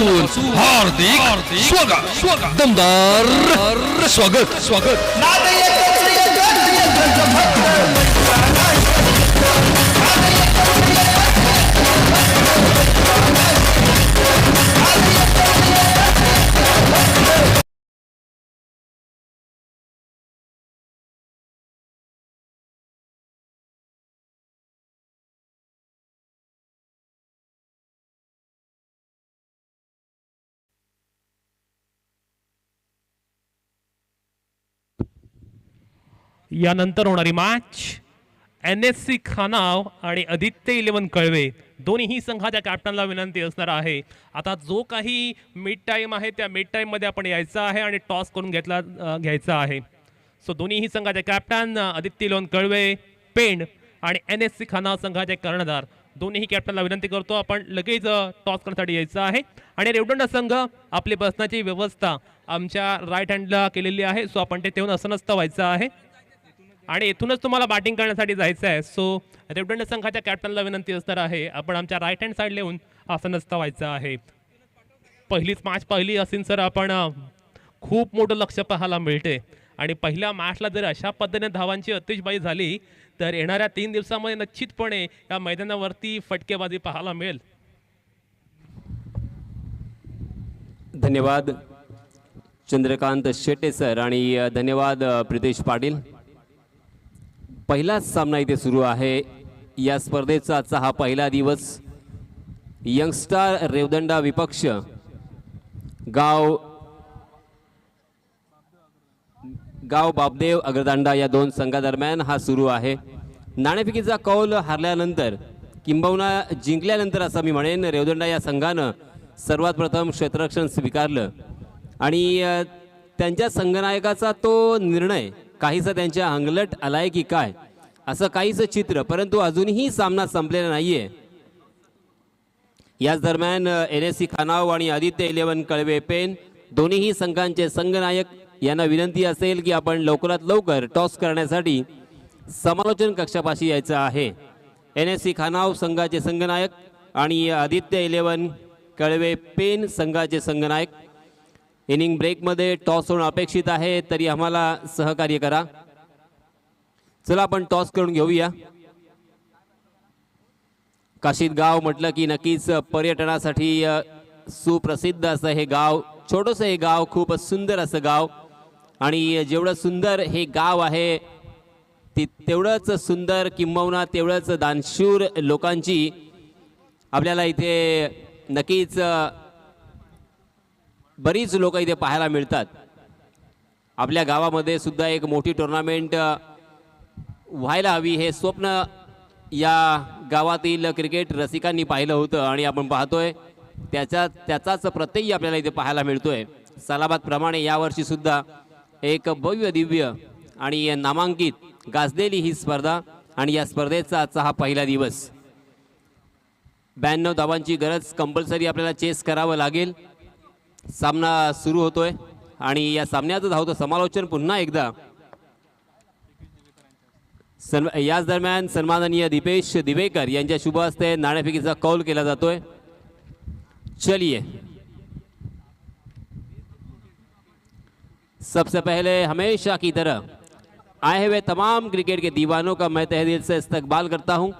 हार्दिक स्वागत, दमदार स्वागत. यानंतर होणारी मॅच NSC खानाव आणि आदित्य 11 कळवे दोन्ही संघाच्या कॅप्टनला विनंती असणार आहे. आता जो काही मिड टाइम आहे त्या मिड टाइम मध्ये आपण यायचं आहे आणि टॉस करून घ्यायचा आहे. सो दोन्ही संघाचे कॅप्टन आदित्य 11 कळवे पेंड आणि NSC खानाव संघाचे कर्णधार दोन्ही कॅप्टनला विनंती करतो, आपण लगेच टॉस करण्यासाठी यायचं आहे. आणि रेवदंडा संघ आपली बसण्याची व्यवस्था आमच्या राईट हँडला केलेली आहे. सो आपण ते तेवढं असं नसतं व्हायचं आहे आणि इथूनच तुम्हाला बॅटिंग करण्यासाठी जायचं आहे. सो रेवदंडा संघाच्या कॅप्टनला विनंती असणार आहे, आपण आमच्या राईट हँड साईड येऊन असं नसतं व्हायचं आहे. पहिलीच मॅच पाहिली असेल सर आपण, खूप मोठं लक्ष पाहायला मिळते आणि पहिल्या मॅचला जर अशा पद्धतीने धावांची अतिशबाजी झाली तर येणाऱ्या 3 दिवसामध्ये निश्चितपणे या मैदानावरती फटकेबाजी पाहायला मिळेल. धन्यवाद चंद्रकांत शेट्टे सर आणि धन्यवाद प्रितेश पाटील. पहिलाच सामना इथे सुरू आहे. या स्पर्धेचा आजचा हा पहिला दिवस. यंगस्टार रेवदंडा विपक्ष गाव बाबदेव अग्रदांडा या 2 संघादरम्यान हा सुरू आहे. नाणेफेकीचा कौल हारल्यानंतर किंबहुना जिंकल्यानंतर असं मी म्हणेन, रेवदंडा या संघानं सर्वात प्रथम क्षेत्ररक्षण स्वीकारलं आणि त्यांच्या संघनायकाचा तो निर्णय काहीसा त्यांच्या अंगलट आलाय की काय असं काहीसं चित्र, परंतु अजूनही सामना संपलेला नाहीये. याच दरम्यान NSC खानाव आणि आदित्य 11 कळवे पेन दोन्ही संघांचे संघनायक यांना विनंती असेल की आपण लवकरात लवकर टॉस करण्यासाठी समालोचन कक्षापाशी यायचं आहे. NSC खानाव संघाचे संघनायक आणि आदित्य 11 कळवे पेन संघाचे संघनायक. इनिंग ब्रेकमध्ये टॉस होणं अपेक्षित आहे, तरी आम्हाला सहकार्य करा. चला आपण टॉस करून घेऊया. काशीद गाव म्हटलं की नक्कीच पर्यटनासाठी सुप्रसिद्ध असं हे गाव, छोटंसं हे गाव, खूप सुंदर असं गाव. आणि जेवढं सुंदर हे गाव आहे तेवढंच सुंदर किंबहुना तेवढंच दानशूर लोकांची आपल्याला इथे नक्कीच बरीच लोक इथे पाहायला मिळतात. आपल्या गावामध्ये सुद्धा एक मोठी टुर्नामेंट व्हायला हवी हे स्वप्न या गावातील क्रिकेट रसिकांनी पाहिलं होतं आणि आपण पाहतोय त्याचाच प्रत्यय आपल्याला इथे पाहायला मिळतोय. सालाबाद प्रमाणे यावर्षी सुद्धा एक भव्य दिव्य आणि नामांकित गाजलेली ही स्पर्धा आणि या स्पर्धेचा आजचा हा पहिला दिवस. 92 धावांची गरज कंपल्सरी आपल्याला चेस करावं लागेल. सामना सुरू होतोय आणि या सामन्याचं धावतं समालोचन पुन्हा एकदा याच दरम्यान सन्माननीय दीपेश दिवेकर यांच्या शुभ हस्ते नाणेफेकीचा कौल केला जातोय. चलिए, सबसे पहले हमेशा की तरह आए हुए तमाम क्रिकेट के दीवानों का मैं तहे दिल से इस्तकबाल करता हूं,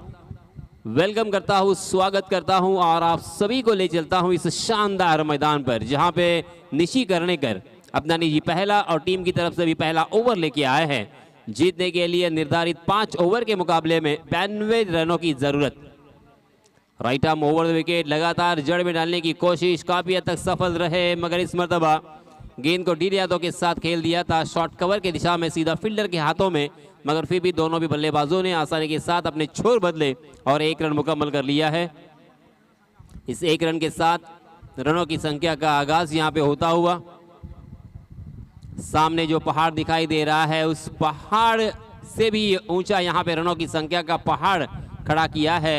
वेलकम करता हूं, स्वागत करता हूं और आप सभी को ले चलता हूं इस शानदार मैदान पर जहां पे निशी कर्णेकर अपना निजी पहला और टीम की तरफ से भी पहला ओवर लेके आए हैं. जीतने के लिए निर्धारित 5 ओवर के मुकाबले में 92 रनों की जरूरत. Right arm over the wicket लगातार जड़ में डालने की कोशिश, काफी हद तक सफल रहे, मगर इस मर्तबा गेंद को डील यादव के साथ खेल दिया था शॉर्ट कवर के दिशा में सीधा फील्डर के हाथों में, मगर फिर भी दोनों भी बल्लेबाजों ने आसानी के साथ अपने छोर बदले और 1 रन मुकम्मल कर लिया है. इस 1 रन के साथ रनों की संख्या का आगाज यहां पे होता हुआ. सामने जो पहाड़ दिखाई दे रहा है उस पहाड़ से भी ऊंचा यहां पे रनों की संख्या का पहाड़ खड़ा किया है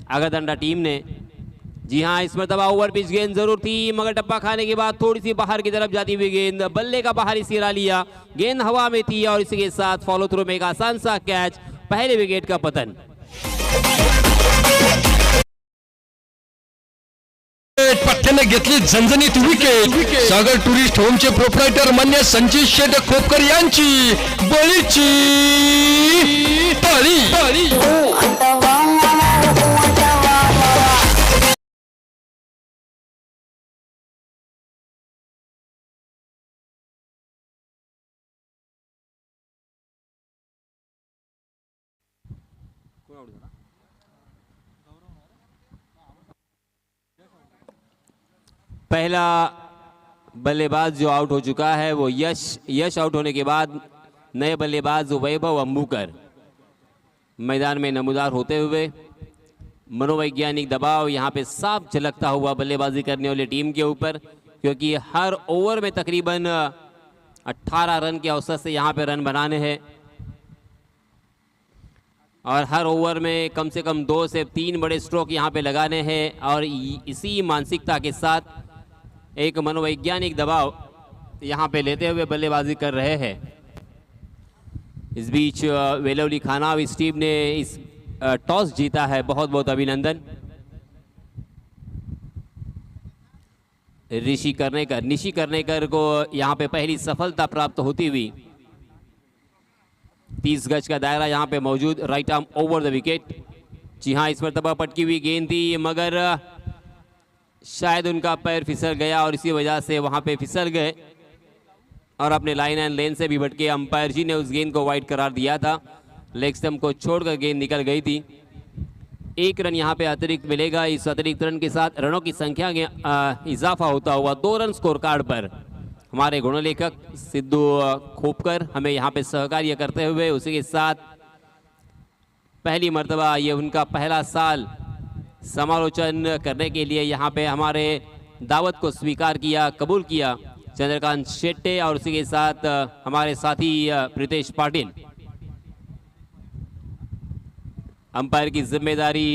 आगरदंडा टीम ने. जी हां, इस मरतबा ओवर पिच गेंद जरूर थी, मगर टप्पा खाने के बाद थोड़ी सी बाहर की तरफ जाती हुई गेंद बल्ले का बाहरी सिरा लिया, गेंद हवा में थी और इसी के साथ फॉलो थ्रू में एक आसान सा कैच, पहले विकेट का पतन. पठ्याने घेतली झणझणीत विकेट. सागर टुरिस्ट होमचे प्रोप्रायटर मान्य संचित शेठ खोपकर यांची बळीची टाळी. पहला बल्लेबाज जो आउट हो चुका है वो यश आउट होने के बाद नए बल्लेबाज वैभव अंबुकर मैदान में नमूदार होते हुए. मनोवैज्ञानिक दबाव यहां पे साफ झलकता हुआ बल्लेबाजी करने वाली टीम के ऊपर, क्योंकि हर ओवर में तकरीबन 18 रन के औसत से यहां पे रन बनाने हैं और हर ओवर में कम से कम 2 से 3 बड़े स्ट्रोक यहां पे लगाने हैं. और इसी मानसिकता के साथ एक मनोवैज्ञानिक दबाव यहां पे लेते हुए बल्लेबाजी कर रहे हैं. इस बीच वेलवली खानाव इस टीम ने इस टॉस जीता है, बहुत बहुत अभिनंदन. निशी कर्णेकर को यहां पे पहली सफलता प्राप्त होती हुई. 30 गज का दायरा यहां पे मौजूद. Right arm over the wicket. जी हां, इस मरतबा पटकी हुई गेंद थी, मगर शायद उनका पैर फिसल गया और इसी वजह से वहां पे फिसल गए और अपने लाइन एंड लेन से भी भटके. अंपायर जी ने उस गेंद को वाइड करार दिया था. लेग स्टंप को छोड़कर गेंद निकल गई थी. 1 रन यहाँ पे अतिरिक्त मिलेगा. इस अतिरिक्त रन के साथ रनों की संख्या में इजाफा होता हुआ 2 रन स्कोर कार्ड पर हमारे गुणलेखक सिद्धू खोपकर हमें यहाँ पे सहकार्य करते हुए. उसी के साथ पहली मर्तबा ये उनका पहला साल समालोचन करने के लिए यहाँ पे हमारे दावत को स्वीकार किया, कबूल किया चंद्रकांत शेट्टे और उसी के साथ हमारे साथी प्रीतेश पाटिल. अंपायर की जिम्मेदारी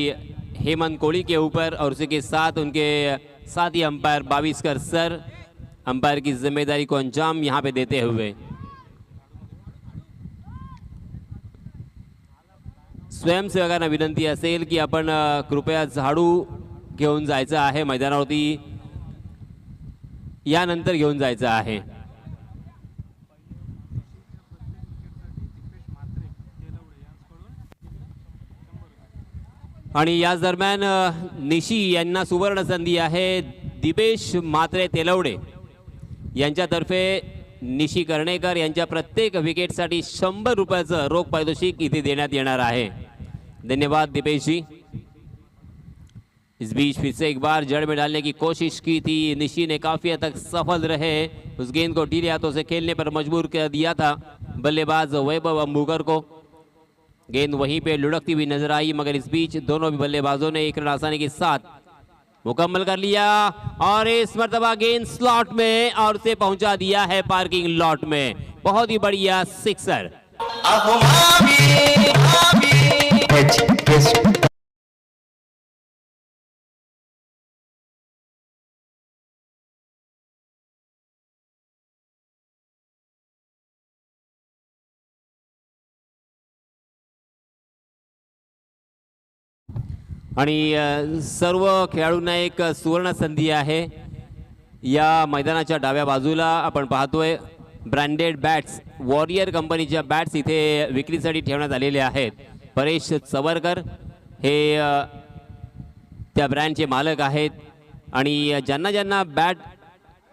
हेमंत कोहली के ऊपर और उसी के साथ उनके साथी अंपायर बाविस्कर सर अंपायर की जिम्मेदारी को अंजाम यहां पे देते हुए. स्वयंसेवकांना विनंती असेल की आपण कृपया झाडू घेऊन जायचं आहे मैदानावरती, यानंतर घेऊन जायचं आहे. आणि याच दरम्यान निशी यांना सुवर्ण संधी आहे. दिपेश म्हात्रे तेलवडे यांच्यातर्फे निशी कर्णेकर यांच्या प्रत्येक विकेटसाठी 100 रुपयाचं रोख पारितोषिक इथे देण्यात येणार आहे. धन्यवाद दीपेश जी. इस बीच फिर से एक बार जड़ में डालने की कोशिश की थी, निशी ने काफी हद तक सफल रहे, उस गेंद को ढीले हाथों से खेलने पर मजबूर कर दिया था बल्लेबाज वैभव अंबुकर को. गेंद वहीं पे लुढ़कती हुई नजर आई, मगर इस बीच दोनों भी बल्लेबाजों ने एक रन आसानी के साथ मुकम्मल कर लिया और इस मर्तबा गेंद स्लॉट में और उसे पहुंचा दिया है पार्किंग लॉट में. बहुत ही बढ़िया सिक्सर. आणि सर्व खेळाडूंना एक सुवर्ण संधी आहे. या मैदानाच्या डाव्या बाजूला आपण पाहतोय ब्रँडेड बॅट्स, वॉरियर कंपनीच्या बॅट्स इथे विक्रीसाठी ठेवण्यात आलेले आहेत. परेश चवरकर हे त्या ब्रँडचे मालक आहेत आणि ज्यांना ज्यांना बॅट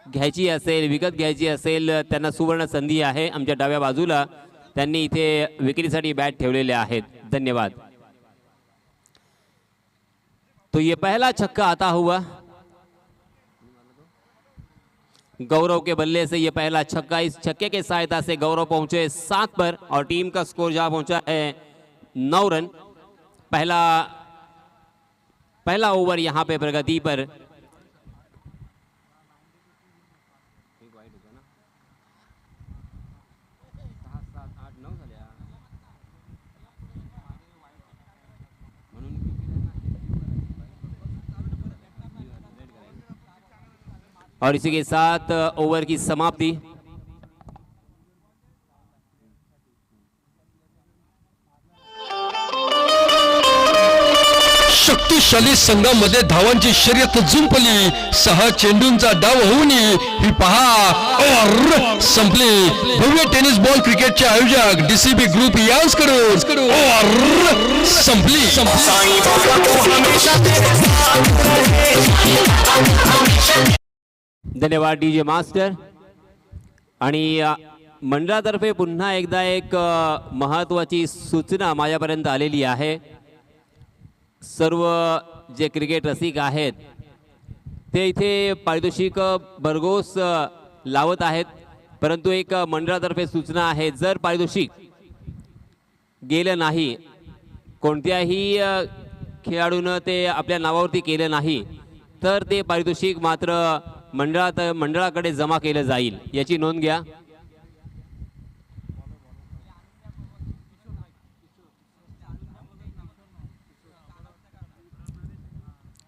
घ्यायची असेल, विकत घ्यायची असेल, त्यांना सुवर्ण संधी आहे. आमच्या डाव्या बाजूला त्यांनी इथे विक्रीसाठी बॅट ठेवलेले आहेत. धन्यवाद. तो ये पहला छक्का आता हुआ गौरव के बल्ले से, ये पहला छक्का. इस छक्के के सहायता से गौरव पहुंचे 7 पर और टीम का स्कोर जहां पहुंचा है 9 रन. पहला ओवर यहां पे प्रगति पर. और इसी के साथ ओवर की समाप्ति. शक्तिशाली संघामध्ये धावांची शर्यत जुंपली. 6 चेंडूंचा डाव होऊन ही पहा और संपली. भव्य टेनिस बॉल क्रिकेटचे आयोजक डीसीबी ग्रुप यांकडून और संपली. धन्यवाद डीजे मास्टर. आणि मंडळातर्फे पुन्हा एकदा एक महत्त्वाची सूचना माझ्यापर्यंत आलेली आहे. सर्व जे क्रिकेट रसिक आहेत ते इथे पारितोषिक भरघोस लावत आहेत, परंतु एक मंडळातर्फे सूचना आहे, जर पारितोषिक गेलं नाही, कोणत्याही खेळाडूनं ते आपल्या नावावरती केलं नाही, तर ते पारितोषिक मात्र मंडळाकडे जमा केलं जाईल, याची नोंद घ्या.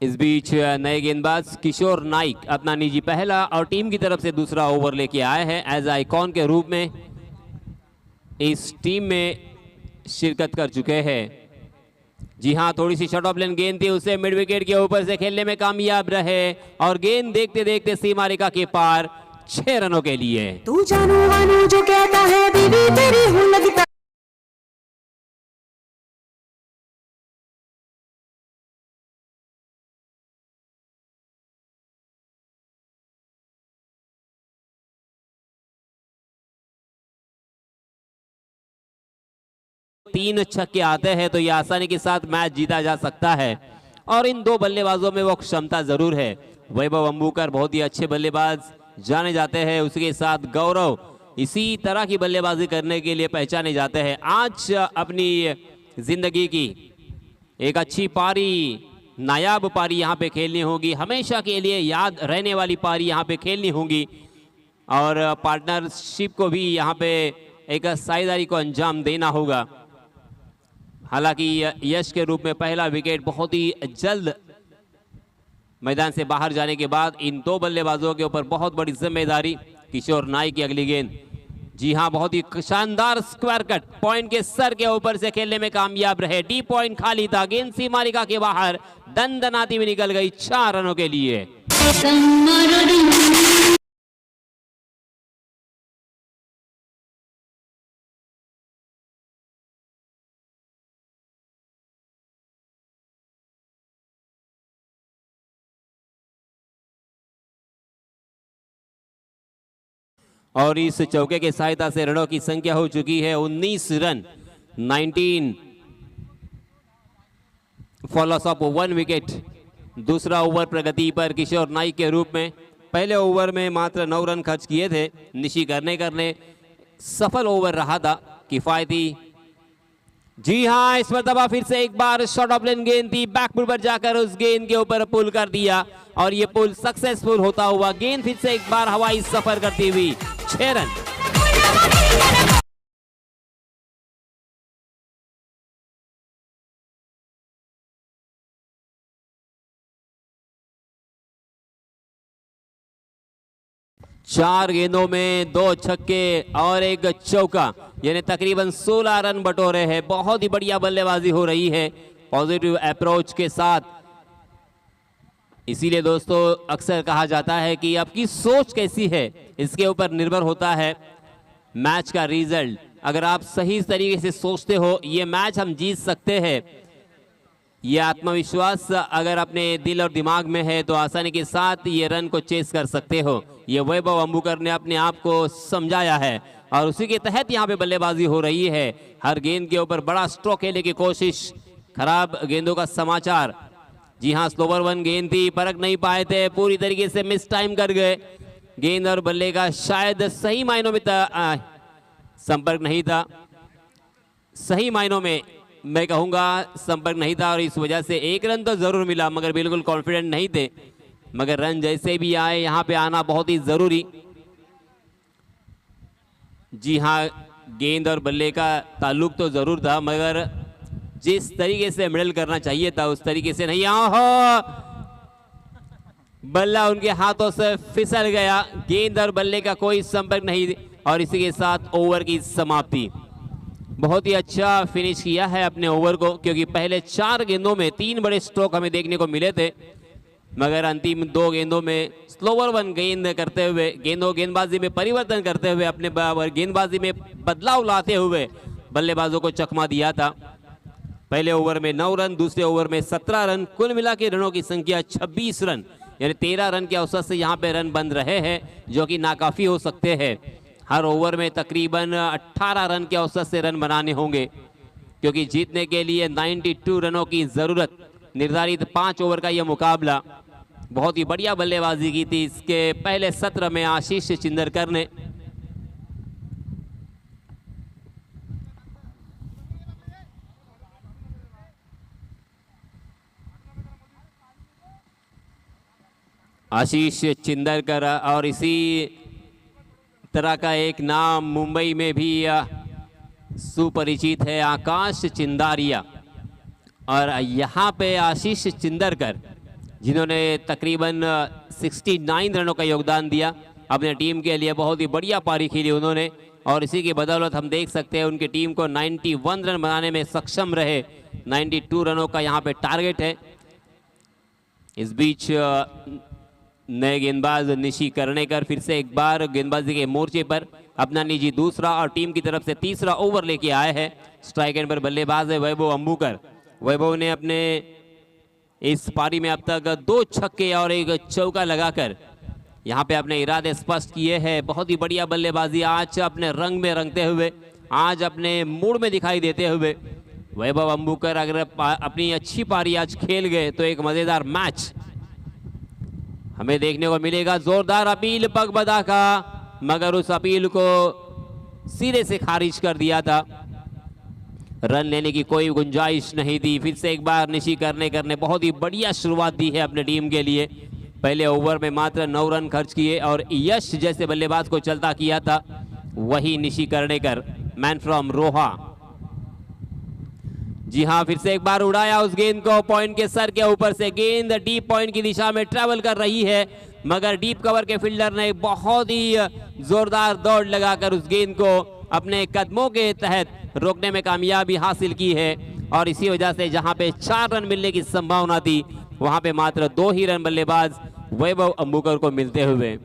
इस बीच नए गेंदबाज किशोर नाइक अपना निजी पहला और टीम की तरफ से दूसरा ओवर लेके आए हैं एज आइकॉन के रूप में. इस टीम में शिरकत कर चुके हैं. जी हां, थोड़ी सी शॉर्ट ऑफ लेन गेंद थी, उसे मिड विकेट के ऊपर से खेलने में कामयाब रहे और गेंद देखते देखते सीमा रेखा के पार 6 रनों के लिए. तू जानू वानू जो कहता है बीवी तेरी हूं लगता तीन छक्के आते हैं तो ये आसानी के साथ मैच जीता जा सकता है और इन दो बल्लेबाजों में वो क्षमता जरूर है. वैभव अंबुकर बहुत ही अच्छे बल्लेबाज जाने जाते हैं, उसके साथ गौरव इसी तरह की बल्लेबाजी करने के लिए पहचाने जाते हैं. आज अपनी जिंदगी की एक अच्छी पारी, नायाब पारी यहाँ पे खेलनी होगी, हमेशा के लिए याद रहने वाली पारी यहाँ पे खेलनी होगी और पार्टनरशिप को भी यहाँ पे एक साझेदारी को अंजाम देना होगा. हालांकि यश के रूप में पहला विकेट बहुत ही जल्द मैदान से बाहर जाने के बाद इन दो बल्लेबाजों के ऊपर बहुत बड़ी जिम्मेदारी. किशोर नाइक की अगली गेंद, जी हां, बहुत ही शानदार स्क्वायर कट पॉइंट के सर के ऊपर से खेलने में कामयाब रहे. डी पॉइंट खाली था, गेंद सीमा रेखा के बाहर दंदनाती हुई निकल गई 4 रनों के लिए. और इस चौके के सहायता से रनों की संख्या हो चुकी है 19 रन। 19 follows of 1 wicket. दूसरा ओवर प्रगति पर किशोर नाइक के रूप में। पहले ओवर में मात्र 9 रन खर्च किए थे। निशी करनेकर ने सफल ओवर रहा था, किफायती। जी हां, इस मरतबा फिर से एक बार शॉर्ट ऑफ लेन गेंद थी, बैकफुट पर जाकर उस गेंद के ऊपर पुल कर दिया और ये पुल सक्सेसफुल होता हुआ गेंद फिर से एक बार हवाई सफर करती हुई 6 रन। चार गेंदों में 2 छक्के और 1 चौका, यानी तकरीबन 16 रन बटोरे हैं। बहुत ही बढ़िया बल्लेबाजी हो रही है पॉजिटिव अप्रोच के साथ। इसीलिए दोस्तों अक्सर कहा जाता है कि आपकी सोच कैसी है इसके ऊपर निर्भर होता है मैच का रिजल्ट। अगर आप सही तरीके से सोचते हो ये मैच हम जीत सकते हैं, ये आत्मविश्वास अगर अपने दिल और दिमाग में है तो आसानी के साथ ये रन को चेस कर सकते हो। ये वैभव अंबुकर ने अपने आप को समझाया है और उसी के तहत यहाँ पे बल्लेबाजी हो रही है। हर गेंद के ऊपर बड़ा स्ट्रोक खेलने की कोशिश। खराब गेंदों का समाचार। जी हाँ, स्लोवर 1 गेंद थी, परख नहीं पाए थे, पूरी तरीके से मिस टाइम कर गए। गेंद और बल्ले का शायद सही मायनों में संपर्क नहीं था। सही मायनों में मैं कहूंगा संपर्क नहीं था और इस वजह से 1 रन तो जरूर मिला, मगर बिल्कुल कॉन्फिडेंट नहीं थे। मगर रन जैसे भी आए यहाँ पे आना बहुत ही जरूरी। जी हाँ, गेंद और बल्ले का ताल्लुक तो जरूर था, मगर जिस तरीके से मिडल करना चाहिए था उस तरीके से नहीं। बल्ला उनके हाथों से फिसल गया। गेंद और बल्ले का कोई संपर्क नहीं और इसी के साथ ओवर की समाप्ति। बहुत ही अच्छा फिनिश किया है अपने ओवर को, क्योंकि पहले 4 गेंदों में 3 बड़े स्ट्रोक हमें देखने को मिले थे, मगर अंतिम 2 गेंदों में स्लोवर 1 गेंद करते हुए, गेंदबाजी में परिवर्तन करते हुए, अपने गेंदबाजी में बदलाव लाते हुए बल्लेबाजों को चकमा दिया था। पहले ओवर में 9 रन, दूसरे ओवर में 17 रन, कुल मिला के रनों की संख्या 26 रन, यानी 13 रन के औसत से यहाँ पे रन बन रहे हैं, जो कि नाकाफी हो सकते हैं। हर ओवर में तकरीबन 18 रन के औसत से रन बनाने होंगे, क्योंकि जीतने के लिए 92 रनों की जरूरत। निर्धारित 5 ओवर का यह मुकाबला। बहुत ही बढ़िया बल्लेबाजी की थी इसके पहले सत्र में आशीष चिंदरकर ने। आशीष चिंदरकर और इसी तरह का एक नाम मुंबई में भी सुपरिचित है, आकाश चिंदारिया। और यहाँ पे आशीष चिंदरकर, जिन्होंने तकरीबन 69 रनों का योगदान दिया अपने टीम के लिए, बहुत ही बढ़िया पारी खेली उन्होंने और इसी की बदौलत हम देख सकते हैं उनकी टीम को 91 रन बनाने में सक्षम रहे। 92 रनों का यहाँ पे टारगेट है। इस बीच नए गेंदबाज निशी करनेकर फिर से एक बार गेंदबाजी के मोर्चे पर अपना निजी दूसरा और टीम की तरफ से तीसरा ओवर लेके आए हैं। स्ट्राइक एंड पर बल्लेबाज है वैभव अंबुकर। वैभव ने अपने इस पारी में अब तक 2 छक्के और 1 चौका लगाकर यहाँ पे अपने इरादे स्पष्ट किए हैं। बहुत ही बढ़िया बल्लेबाजी आज अपने रंग में रंगते हुए, आज अपने मूड में दिखाई देते हुए वैभव अंबुकर अगर अपनी अच्छी पारी आज खेल गए तो एक मजेदार मैच हमें देखने को मिलेगा। जोरदार अपील पगबदा का, मगर उस अपील को सिरे से खारिज कर दिया था। रन लेने की कोई गुंजाइश नहीं थी। फिर से एक बार निशी करने बहुत ही बढ़िया शुरुआत दी है अपने टीम के लिए। पहले ओवर में मात्र 9 रन खर्च किए और यश जैसे बल्लेबाज को चलता किया था, वही निशी करनेकर, मैन फ्रॉम रोहा। जी हाँ, फिर से एक बार उड़ाया उस गेंद को पॉइंट के सर के ऊपर से। गेंद डीप पॉइंट की दिशा में ट्रेवल कर रही है, मगर डीप कवर के फील्डर ने बहुत ही जोरदार दौड़ लगाकर उस गेंद को अपने कदमों के तहत रोकने में कामयाबी हासिल की है। और इसी वजह से जहां पे 4 रन मिलने की संभावना थी, वहां पे मात्र 2 ही रन बल्लेबाज वैभव अंबुकर को मिलते हुए।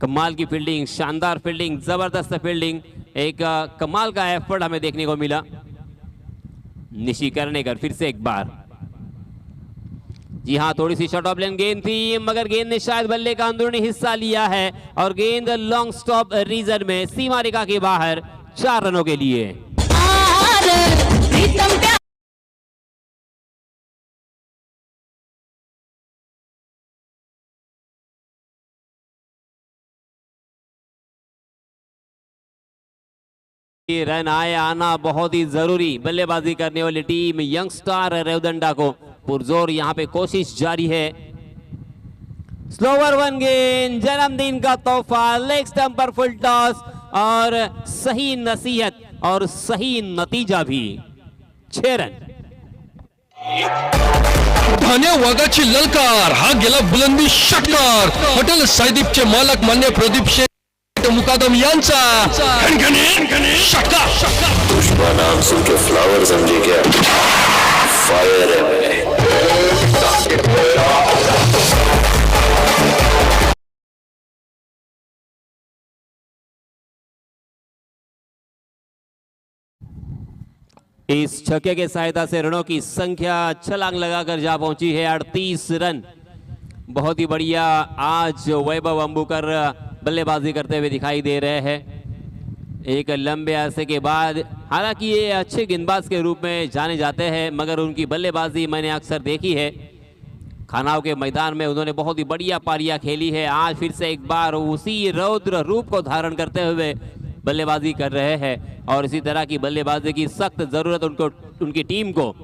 कमाल की फील्डिंग, शानदार फील्डिंग, जबरदस्त फील्डिंग, एक कमाल का एफर्ट हमें देखने को मिला। निशी करनेकर फिर से एक बार जी हाँ, थोड़ी सी शॉर्ट ऑफ लेन गेंद थी, मगर गेंद ने शायद बल्ले का अंदरूनी हिस्सा लिया है और गेंद लॉन्ग स्टॉप रीजन में सीमा रेखा के बाहर 4 रनों के लिए। रन आना बहुत ही जरूरी, बल्लेबाजी करने वाली टीम यंगस्टार रेवदंडा को पुरजोर यहाँ पे कोशिश जारी है। स्लोवर वन गेंद, जन्मदिन का तोहफा, लेग स्टंप पर फुल टॉस और सही नसीहत और सही नतीजा भी 6 रन। धान्या वाघाची ललकार, हा गेला बुलंदी षटकार। हॉटेल सायदीपचे मालक मान्य प्रदीप शेठ मुकादम यांचा षटकार। पुष्पा नाम सुन के फ्लावर समझे क्या? फायर है मैं। इस छक्के के सहायता से रनों की संख्या छलांग लगाकर जा पहुंची है 38 रन। बहुत ही बढ़िया आज वैभव अंबुकर बल्लेबाजी करते हुए दिखाई दे रहे हैं एक लंबे अरसे के बाद। हालांकि ये अच्छे गेंदबाज के रूप में जाने जाते हैं, मगर उनकी बल्लेबाजी मैंने अक्सर देखी है। खानाव के मैदान में उन्होंने बहुत ही बढ़िया पारियां खेली है। आज फिर से एक बार उसी रौद्र रूप को धारण करते हुए बल्लेबाजी कर रहे हैं और इसी तरह की बल्लेबाजी की सख्त जरूरत उनकी टीम को।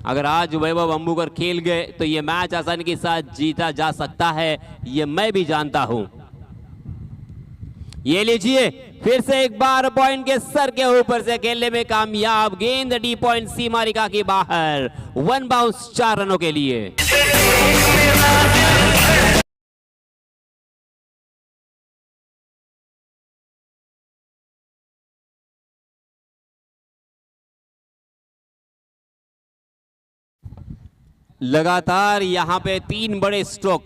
अगर आज वैभव अंबुकर खेल गए तो ये मैच आसानी के साथ जीता जा सकता है, ये मैं भी जानता हूं। ये लीजिए, फिर से एक बार पॉइंट के सर के ऊपर से खेलने में कामयाब। गेंद डी पॉइंट सीमा रेखा के बाहर, 1 बाउंस 4 रनों के लिए। लगातार यहां पे 3 बड़े स्ट्रोक।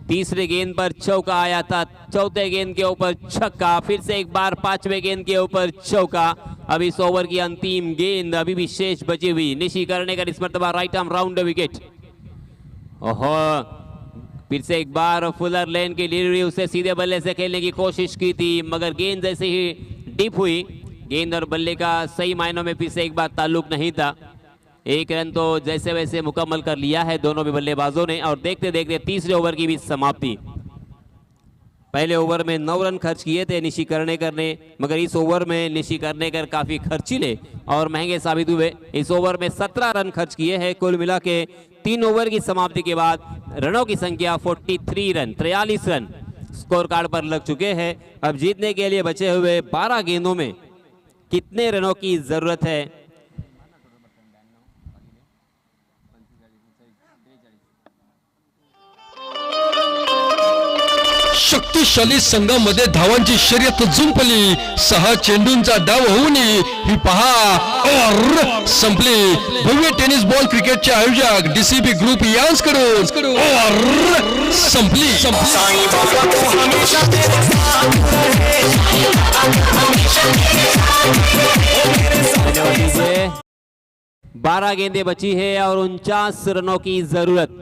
तीसरे गेंद पर चौका आया था, चौथे गेंद के ऊपर छक्का, फिर से एक बार 5वें गेंद के ऊपर चौका। अब इस ओवर की अंतिम गेंद अभी भी शेष बची हुई। निशी कर्णेकर इस मर्तबा right arm round the wicket. ओहो, फिर से एक बार फुलर लेन की डिलीवरी, उसे सीधे बल्ले से खेलने की कोशिश की थी, मगर गेंद जैसे ही डिप हुई, गेंद और बल्ले का सही मायनों में फिर से एक बार ताल्लुक नहीं था। 1 रन तो जैसे वैसे मुकम्मल कर लिया है दोनों भी बल्लेबाजों ने। और देखते देखते तीसरे ओवर की भी समाप्ति। पहले ओवर में 9 रन खर्च किए थे निशी कर्णेकर ने, मगर इस ओवर में निशी कर्णेकर काफी खर्चीले और महंगे साबित हुए। इस ओवर में 17 रन खर्च किए हैं। कुल मिला के 3 ओवर की समाप्ति के बाद रनों की संख्या 43 रन स्कोर कार्ड पर लग चुके हैं। अब जीतने के लिए बचे हुए 12 गेंदों में कितने रनों की जरूरत है? शक्तिशाली संघामध्ये धावांची शर्यत जुंपली। 6 चेंडूंचा डाव होऊन ही पहा और संपली। भव्य टेनिस बॉल क्रिकेटचे आयोजक डीसीबी ग्रुप यांकडून और संपली। 12 गेंदें बची है और 49 रनों की जरूरत।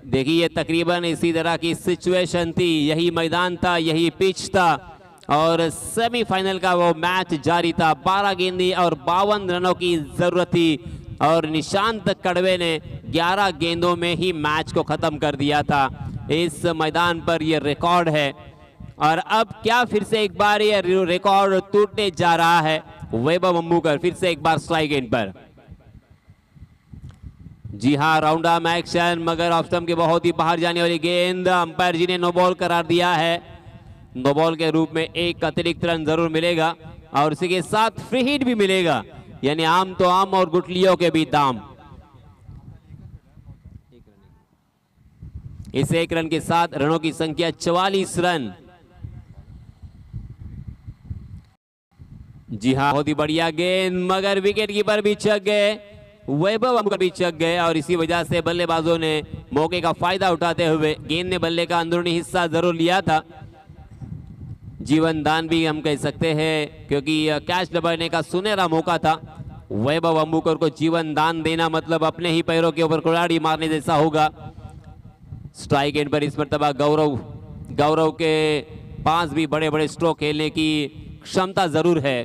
देखिए, तकरीबन इसी तरह की सिचुएशन थी, यही मैदान था, यही पिच था और सेमीफाइनल का वो मैच जारी था। 12 गेंदें और 52 रनों की जरूरत थी और निशांत कड़वे ने 11 गेंदों में ही मैच को खत्म कर दिया था। इस मैदान पर ये रिकॉर्ड है और अब क्या फिर से एक बार ये रिकॉर्ड टूटने जा रहा है। वैभव अंबुकर फिर से एक बार स्ट्राइक एंड पर। जी हाँ, राउंड आर्म एक्शन, मगर ऑफ स्टंप के बहुत ही बाहर जाने वाली गेंद। अंपायर जी ने नो बॉल करार दिया है। नो बॉल के रूप में एक अतिरिक्त रन जरूर मिलेगा और इसी के साथ फ्री हिट भी मिलेगा, यानी आम तो आम और गुटलियों के भी दाम। इस 1 रन के साथ रनों की संख्या 44 रन। जी हाँ, बहुत ही बढ़िया गेंद, मगर विकेट कीपर भी चक गए, वैभव अंबुकर भी चक गए और इसी वजह से बल्लेबाजों ने मौके का फायदा उठाते हुए गेंद ने बल्ले का अंदरूनी हिस्सा जरूर लिया था। जीवन दान भी हम कह सकते हैं, क्योंकि कैच दबाने का सुनहरा मौका था। वैभव अंबुकर को जीवन दान देना मतलब अपने ही पैरों के ऊपर कुल्हाड़ी मारने जैसा होगा। स्ट्राइक एंड पर इस मर्तबा गौरव के पास भी बड़े बड़े स्ट्रोक खेलने की क्षमता जरूर है।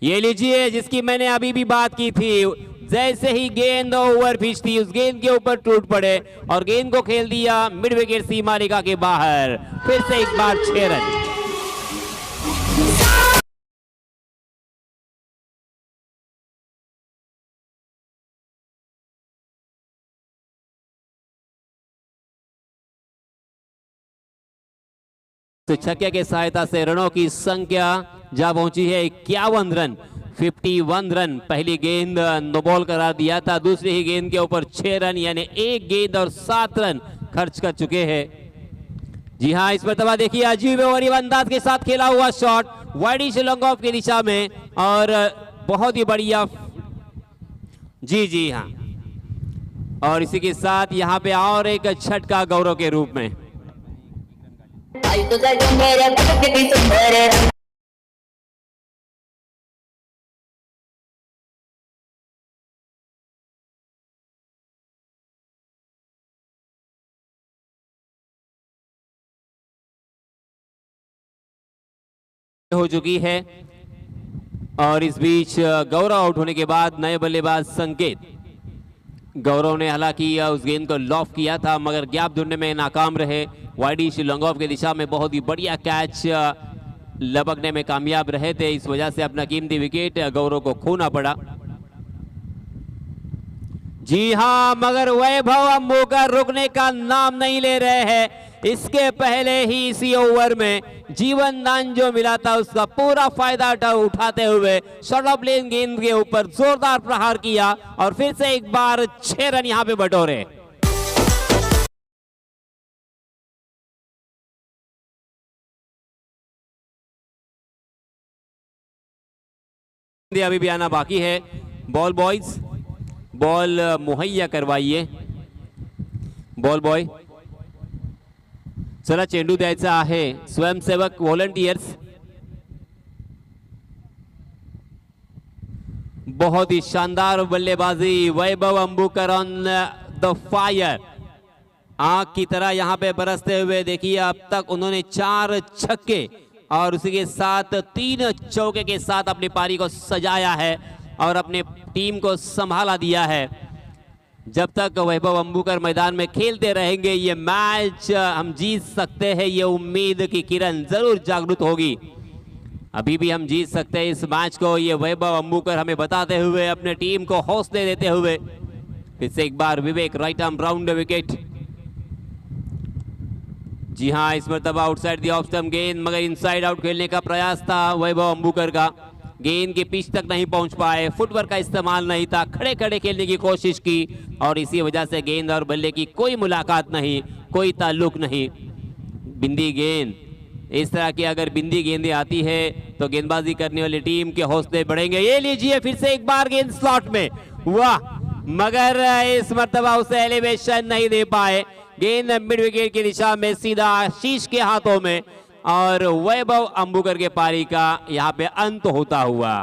ये लीजिए जिसकी मैंने अभी भी बात की थी, जैसे ही गेंद ओवर पिच थी उस गेंद के ऊपर टूट पड़े और गेंद को खेल दिया मिड विकेट सीमा रेखा के बाहर। फिर से एक बार 6 रन। तो छक्के की सहायता से रनों की संख्या जा पहुंची है 51 रन। 51 रन। पहली गेंद नो बॉल करार दिया था, दूसरी ही गेंद के ऊपर 6 रन यानी एक गेंद और 7 रन खर्च कर चुके हैं। जी हाँ, इस मरतबा देखिए अजीब और अंदाज के साथ खेला हुआ शॉट वाइडिश लॉन्ग ऑफ की दिशा में और बहुत ही बढ़िया। जी हाँ, और इसी के साथ यहाँ पे और एक छटका गौरव के रूप में। हो चुकी है और इस बीच गौरव आउट होने के बाद नए बल्लेबाज संकेत। गौरव ने हालांकि उस गेंद को लॉफ किया था मगर गैप ढूंढने में नाकाम रहे। वाइडिश लॉन्ग ऑफ की दिशा में बहुत ही बढ़िया कैच लपकने में कामयाब रहे थे, इस वजह से अपना कीमती विकेट गौरव को खोना पड़ा। जी हां, मगर वैभव अंबुकर रुकने का नाम नहीं ले रहे हैं। इसके पहले ही इसी ओवर में जीवन दान जो मिला था उसका पूरा फायदा उठाते हुए शॉर्ट ऑफ लेन गेंद के ऊपर जोरदार प्रहार किया और फिर से एक बार 6 रन यहां पे बटोरे। अभी भी आना बाकी है। बॉल बॉयज, बॉल मुहैया करवाइए। बॉल बॉय, चला चेंडू द्यायचा आहे। स्वयंसेवक व्हॉलंटियर्स, बहुत ही शानदार बल्लेबाजी वैभव अंबुकर ऑन द फायर। आग की तरह यहां पे बरसते हुए देखिए अब तक उन्होंने 4 छक्के और उसी के साथ 3 चौके के साथ अपनी पारी को सजाया है और अपने टीम को संभाला दिया है। जब तक वैभव अंबुकर मैदान में खेलते रहेंगे ये मैच हम जीत सकते हैं, ये उम्मीद की किरण जरूर जागृत होगी। अभी भी हम जीत सकते हैं इस मैच को, ये वैभव अंबुकर हमें बताते हुए अपने टीम को हौसले देते हुए। फिर से एक बार विवेक राइट आर्म राउंड विकेट। जी हाँ, इस मरतबा आउटसाइड दी ऑफ स्टंप गेंद मगर इनसाइड आउट खेलने का प्रयास था वैभव अंबुकर का। गेंद के पिच तक नहीं पहुंच पाए, फुटवर्क का इस्तेमाल नहीं था, खड़े खड़े खेलने की कोशिश की और इसी वजह से गेंद और बल्ले की कोई मुलाकात नहीं, कोई ताल्लुक नहीं। बिंदी गेंद, इस तरह की अगर बिंदी गेंदें आती है तो गेंदबाजी करने वाली टीम के हौसले बढ़ेंगे। ये लीजिए फिर से एक बार गेंद स्लॉट में, वाह, मगर इस मरतबा उसे एलिवेशन नहीं दे पाए। गेंद मिड विकेट की दिशा में सीधा आशीष के हाथों में और वैभव अंबुकर के पारी का यहां पे अंत होता हुआ।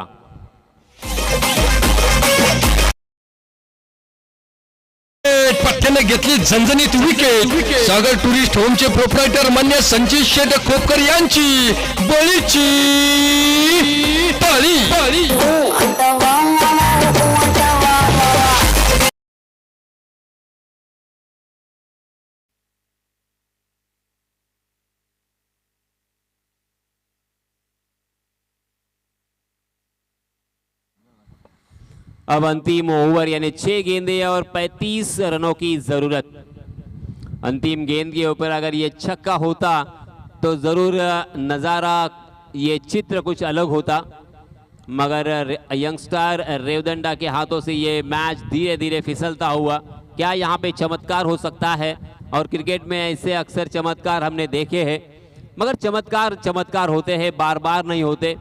पट्ट्याने घेतली झणझणीत विकेट। सागर टुरिस्ट होमचे प्रोप्रायटर मान्य संचित शेठ खोपकर यांची बळीची ताली। अब अंतिम ओवर यानी 6 गेंदें और 35 रनों की जरूरत। अंतिम गेंद के ऊपर अगर ये छक्का होता तो जरूर नजारा, ये चित्र कुछ अलग होता, मगर यंगस्टर रेवदंडा के हाथों से ये मैच धीरे धीरे फिसलता हुआ। क्या यहाँ पे चमत्कार हो सकता है? और क्रिकेट में ऐसे अक्सर चमत्कार हमने देखे हैं, मगर चमत्कार होते हैं, बार बार नहीं होते।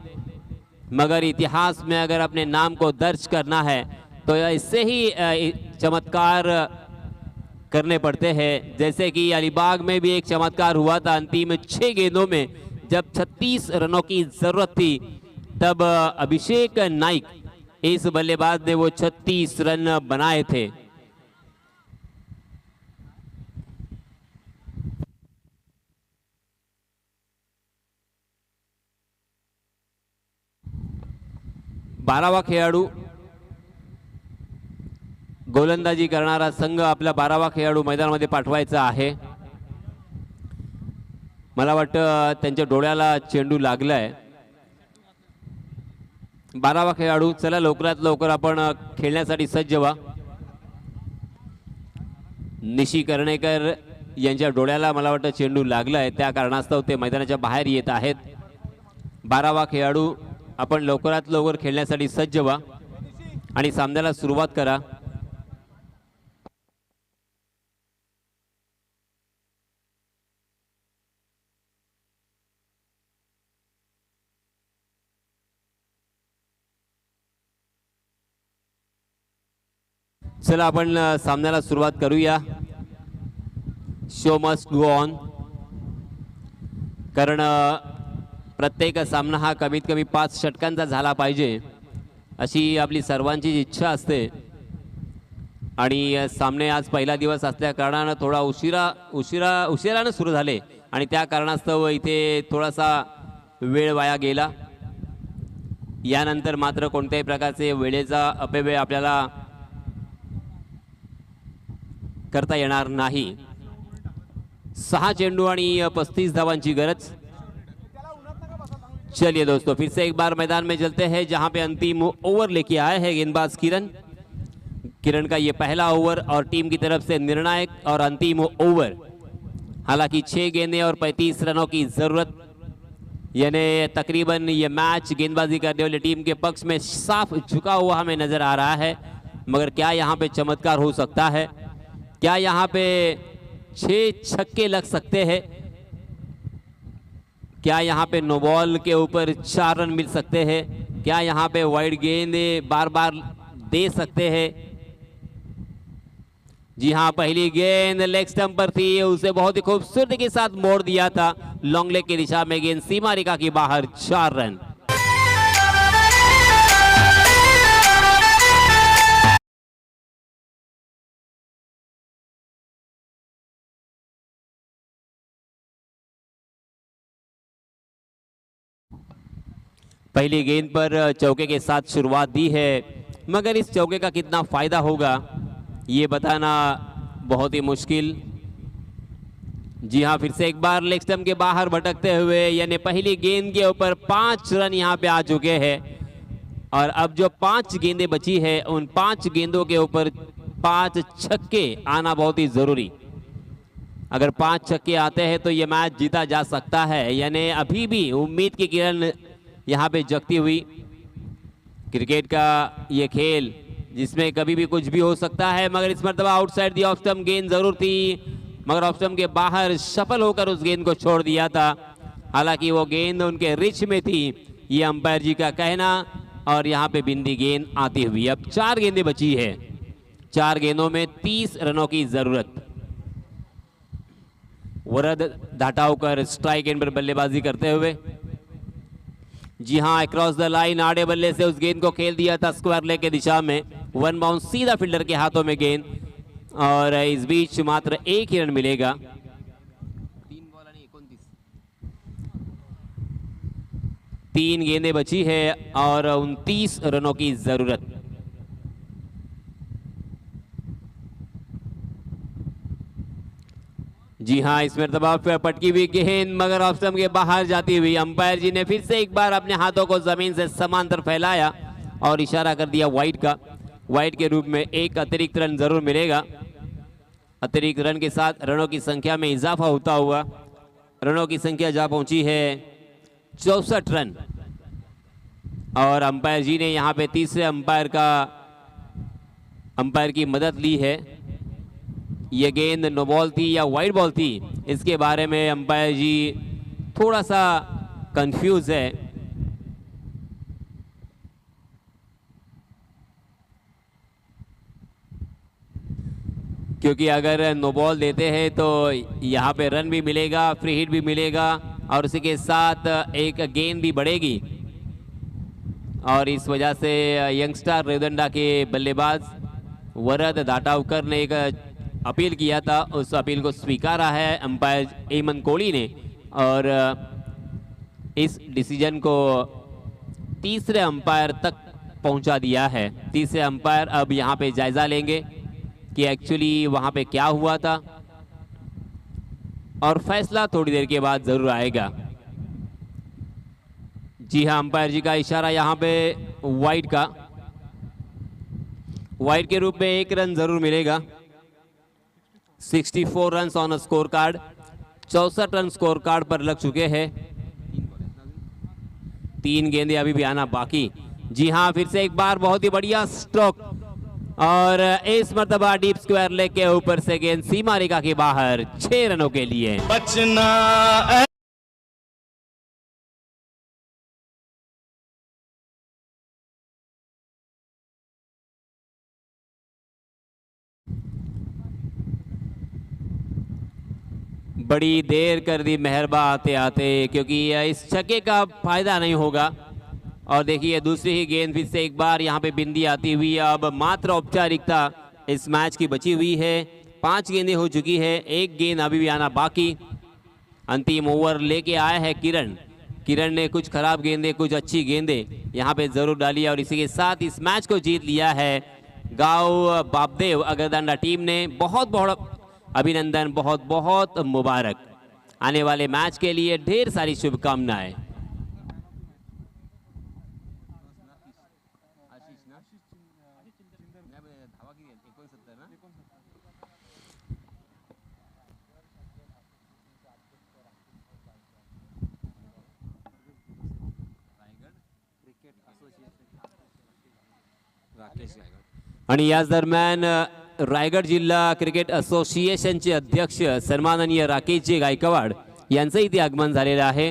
मगर इतिहास में अगर अपने नाम को दर्ज करना है तो इससे ही चमत्कार करने पड़ते हैं। जैसे कि अलीबाग में भी एक चमत्कार हुआ था अंतिम 6 गेंदों में, जब 36 रनों की जरूरत थी तब अभिषेक नाइक इस बल्लेबाज ने वो 36 रन बनाए थे। 12वा खेळाडू गोलंदाजी करणारा संघ आपला 12वा खेळाडू मैदानामध्ये पाठवायचा आहे. मला वाटतं त्यांच्या डोळ्याला चेंडू लागलाय. 12वा खेळाडू, चला लवकरात लवकर आपण खेळण्यासाठी सज्ज व्हा. निशी कर्णेकर यांच्या डोळ्याला मला वाटतं चेंडू लागलाय, त्या कारणास्तव ते मैदानाच्या बाहेर येत आहेत. 12वा खेळाडू, आपण लवकरात लवकर खेळण्यासाठी सज्ज व्हा आणि सामन्याला सुरुवात करा. चला आपण सामन्याला सुरुवात करूया. Show must go on. कारण प्रत्येक सामना हा कमीत कमी 5 षटकांचा झाला पाहिजे अशी आपली सर्वांची इच्छा असते. आणि सामने आज पहिला दिवस असल्या कारणानं थोडा उशिरानं सुरू झाले आणि त्या कारणास्तव इथे थोडासा वेळ वाया गेला. यानंतर मात्र कोणत्याही प्रकारचे वेळेचा अपव्यय आपल्याला करता येणार नहीं. 6 चेंडू आणि 35 धावांची गरज. चलिए दोस्तों, फिर से एक बार मैदान में चलते हैं जहां पे अंतिम ओवर लेके आए हैं गेंदबाज किरण का ये पहला ओवर और टीम की तरफ से निर्णायक और अंतिम ओवर. हालांकि 6 गेंदें और 35 रनों की जरूरत, यानी तकरीबन ये मैच गेंदबाजी करने वाली टीम के पक्ष में साफ झुका हुआ हमें नजर आ रहा है. मगर क्या यहाँ पे चमत्कार हो सकता है? क्या यहाँ पे 6 छक्के लग सकते हैं? क्या यहाँ पे नो बॉल के ऊपर 4 रन मिल सकते हैं? क्या यहाँ पे वाइड गेंदे बार बार दे सकते हैं? जी हाँ, पहली गेंद लेग स्टंप पर थी, उसे बहुत ही खूबसूरती के साथ मोड़ दिया था लॉन्ग लेग की दिशा में. गेंद सीमा रेखा के बाहर, 4 रन. पहली गेंद पर चौके के साथ शुरुआत दी है, मगर इस चौके का कितना फायदा होगा ये बताना बहुत ही मुश्किल. जी हाँ, फिर से एक बार लेग स्टंप के बाहर भटकते हुए, यानी पहली गेंद के ऊपर 5 रन यहाँ पे आ चुके हैं. और अब जो 5 गेंदें बची है, उन 5 गेंदों के ऊपर 5 छक्के आना बहुत ही जरूरी. अगर 5 छक्के आते हैं तो ये मैच जीता जा सकता है. यानी अभी भी उम्मीद की किरण यहाँ पे जगती हुई. क्रिकेट का ये खेल जिसमें कभी भी कुछ भी हो सकता है, मगर इस मरतबा आउटसाइड दी ऑफ स्टंप गेंद जरूर थी, मगर ऑफ स्टंप के बाहर सफल होकर उस गेंद को छोड़ दिया था. हालांकि वो गेंद उनके रिच में थी, ये अंपायर जी का कहना. और यहाँ पे बिंदी गेंद आती हुई. अब 4 गेंदें बची है, 4 गेंदों में 30 रनों की जरूरत. वरद धाटावकर स्ट्राइक एंड पर बल्लेबाजी करते हुए. जी हाँ, अक्रॉस द लाइन आड़े बल्ले से उस गेंद को खेल दिया था स्क्वायर लेग की दिशा में. 1 बाउंस सीधा फील्डर के हाथों में गेंद. और इस बीच मात्र 1 ही रन मिलेगा. 3 गेंदें बची है और 29 रनों की जरूरत. जी हाँ, इस मरतबा पे पटकी हुई गेंद मगर ऑफ स्टंप के बाहर जाती हुई. अंपायर जी ने फिर से एक बार अपने हाथों को जमीन से समांतर फैलाया और इशारा कर दिया वाइड का. वाइड के रूप में 1 अतिरिक्त रन जरूर मिलेगा. अतिरिक्त रन के साथ रनों की संख्या में इजाफा होता हुआ रनों की संख्या जा पहुंची है 64 रन. और अंपायर जी ने यहाँ पे तीसरे अंपायर की मदद ली है. ये गेंद नो बॉल थी या वाइड बॉल थी, इसके बारे में अंपायर जी थोड़ा सा कंफ्यूज है. क्योंकि अगर नो बॉल देते हैं तो यहाँ पे रन भी मिलेगा, फ्री हिट भी मिलेगा और उसी के साथ एक गेंद भी बढ़ेगी. और इस वजह से यंगस्टर रेवदंडा के बल्लेबाज वरद धाटावकर ने एक अपील किया था, उस अपील को स्वीकारा है अंपायर एमन कोहली ने. और इस डिसीजन को तीसरे अंपायर तक पहुंचा दिया है। तीसरे अंपायर अब यहाँ पे जायजा लेंगे कि एक्चुअली वहाँ पे क्या हुआ था और फैसला थोड़ी देर के बाद जरूर आएगा। जी हाँ, अंपायर जी का इशारा यहाँ पे वाइड का, वाइड के रूप में 1 रन जरूर मिलेगा। 64 run on scorecard, 64 run scorecard पर लग चुके हैं। 3 गेंदे अभी भी आना बाकी। जी हाँ, फिर से एक बार बहुत ही बढ़िया स्ट्रोक और इस मर्तबा डीप स्क्वायर लेग के ऊपर से गेंद सीमा रेखा के बाहर 6 रनों के लिए। बचना बड़ी देर कर दी मेहरबा आते आते, क्योंकि इस छक्के का फायदा नहीं होगा। और देखिए दूसरी ही गेंद फिर से एक बार यहाँ पे बिंदी आती हुई। अब मात्र औपचारिकता इस मैच की बची हुई है। 5 गेंदें हो चुकी है, 1 गेंद अभी भी आना बाकी। अंतिम ओवर लेके आया है किरण। किरण ने कुछ खराब गेंदें, कुछ अच्छी गेंदें यहाँ पे जरूर डाली और इसी के साथ इस मैच को जीत लिया है गांव बापदेव अगरदांडा टीम ने। बहुत बहुत अभिनंदन, बहुत बहुत मुबारक। आने वाले मैच के लिए ढेर सारी शुभकामनाएं। आणि याच दरम्यान रायगड जिल्हा क्रिकेट असोसिएशनचे अध्यक्ष सन्माननीय राकेशजी गायकवाड यांचं इथे आगमन झालेलं आहे।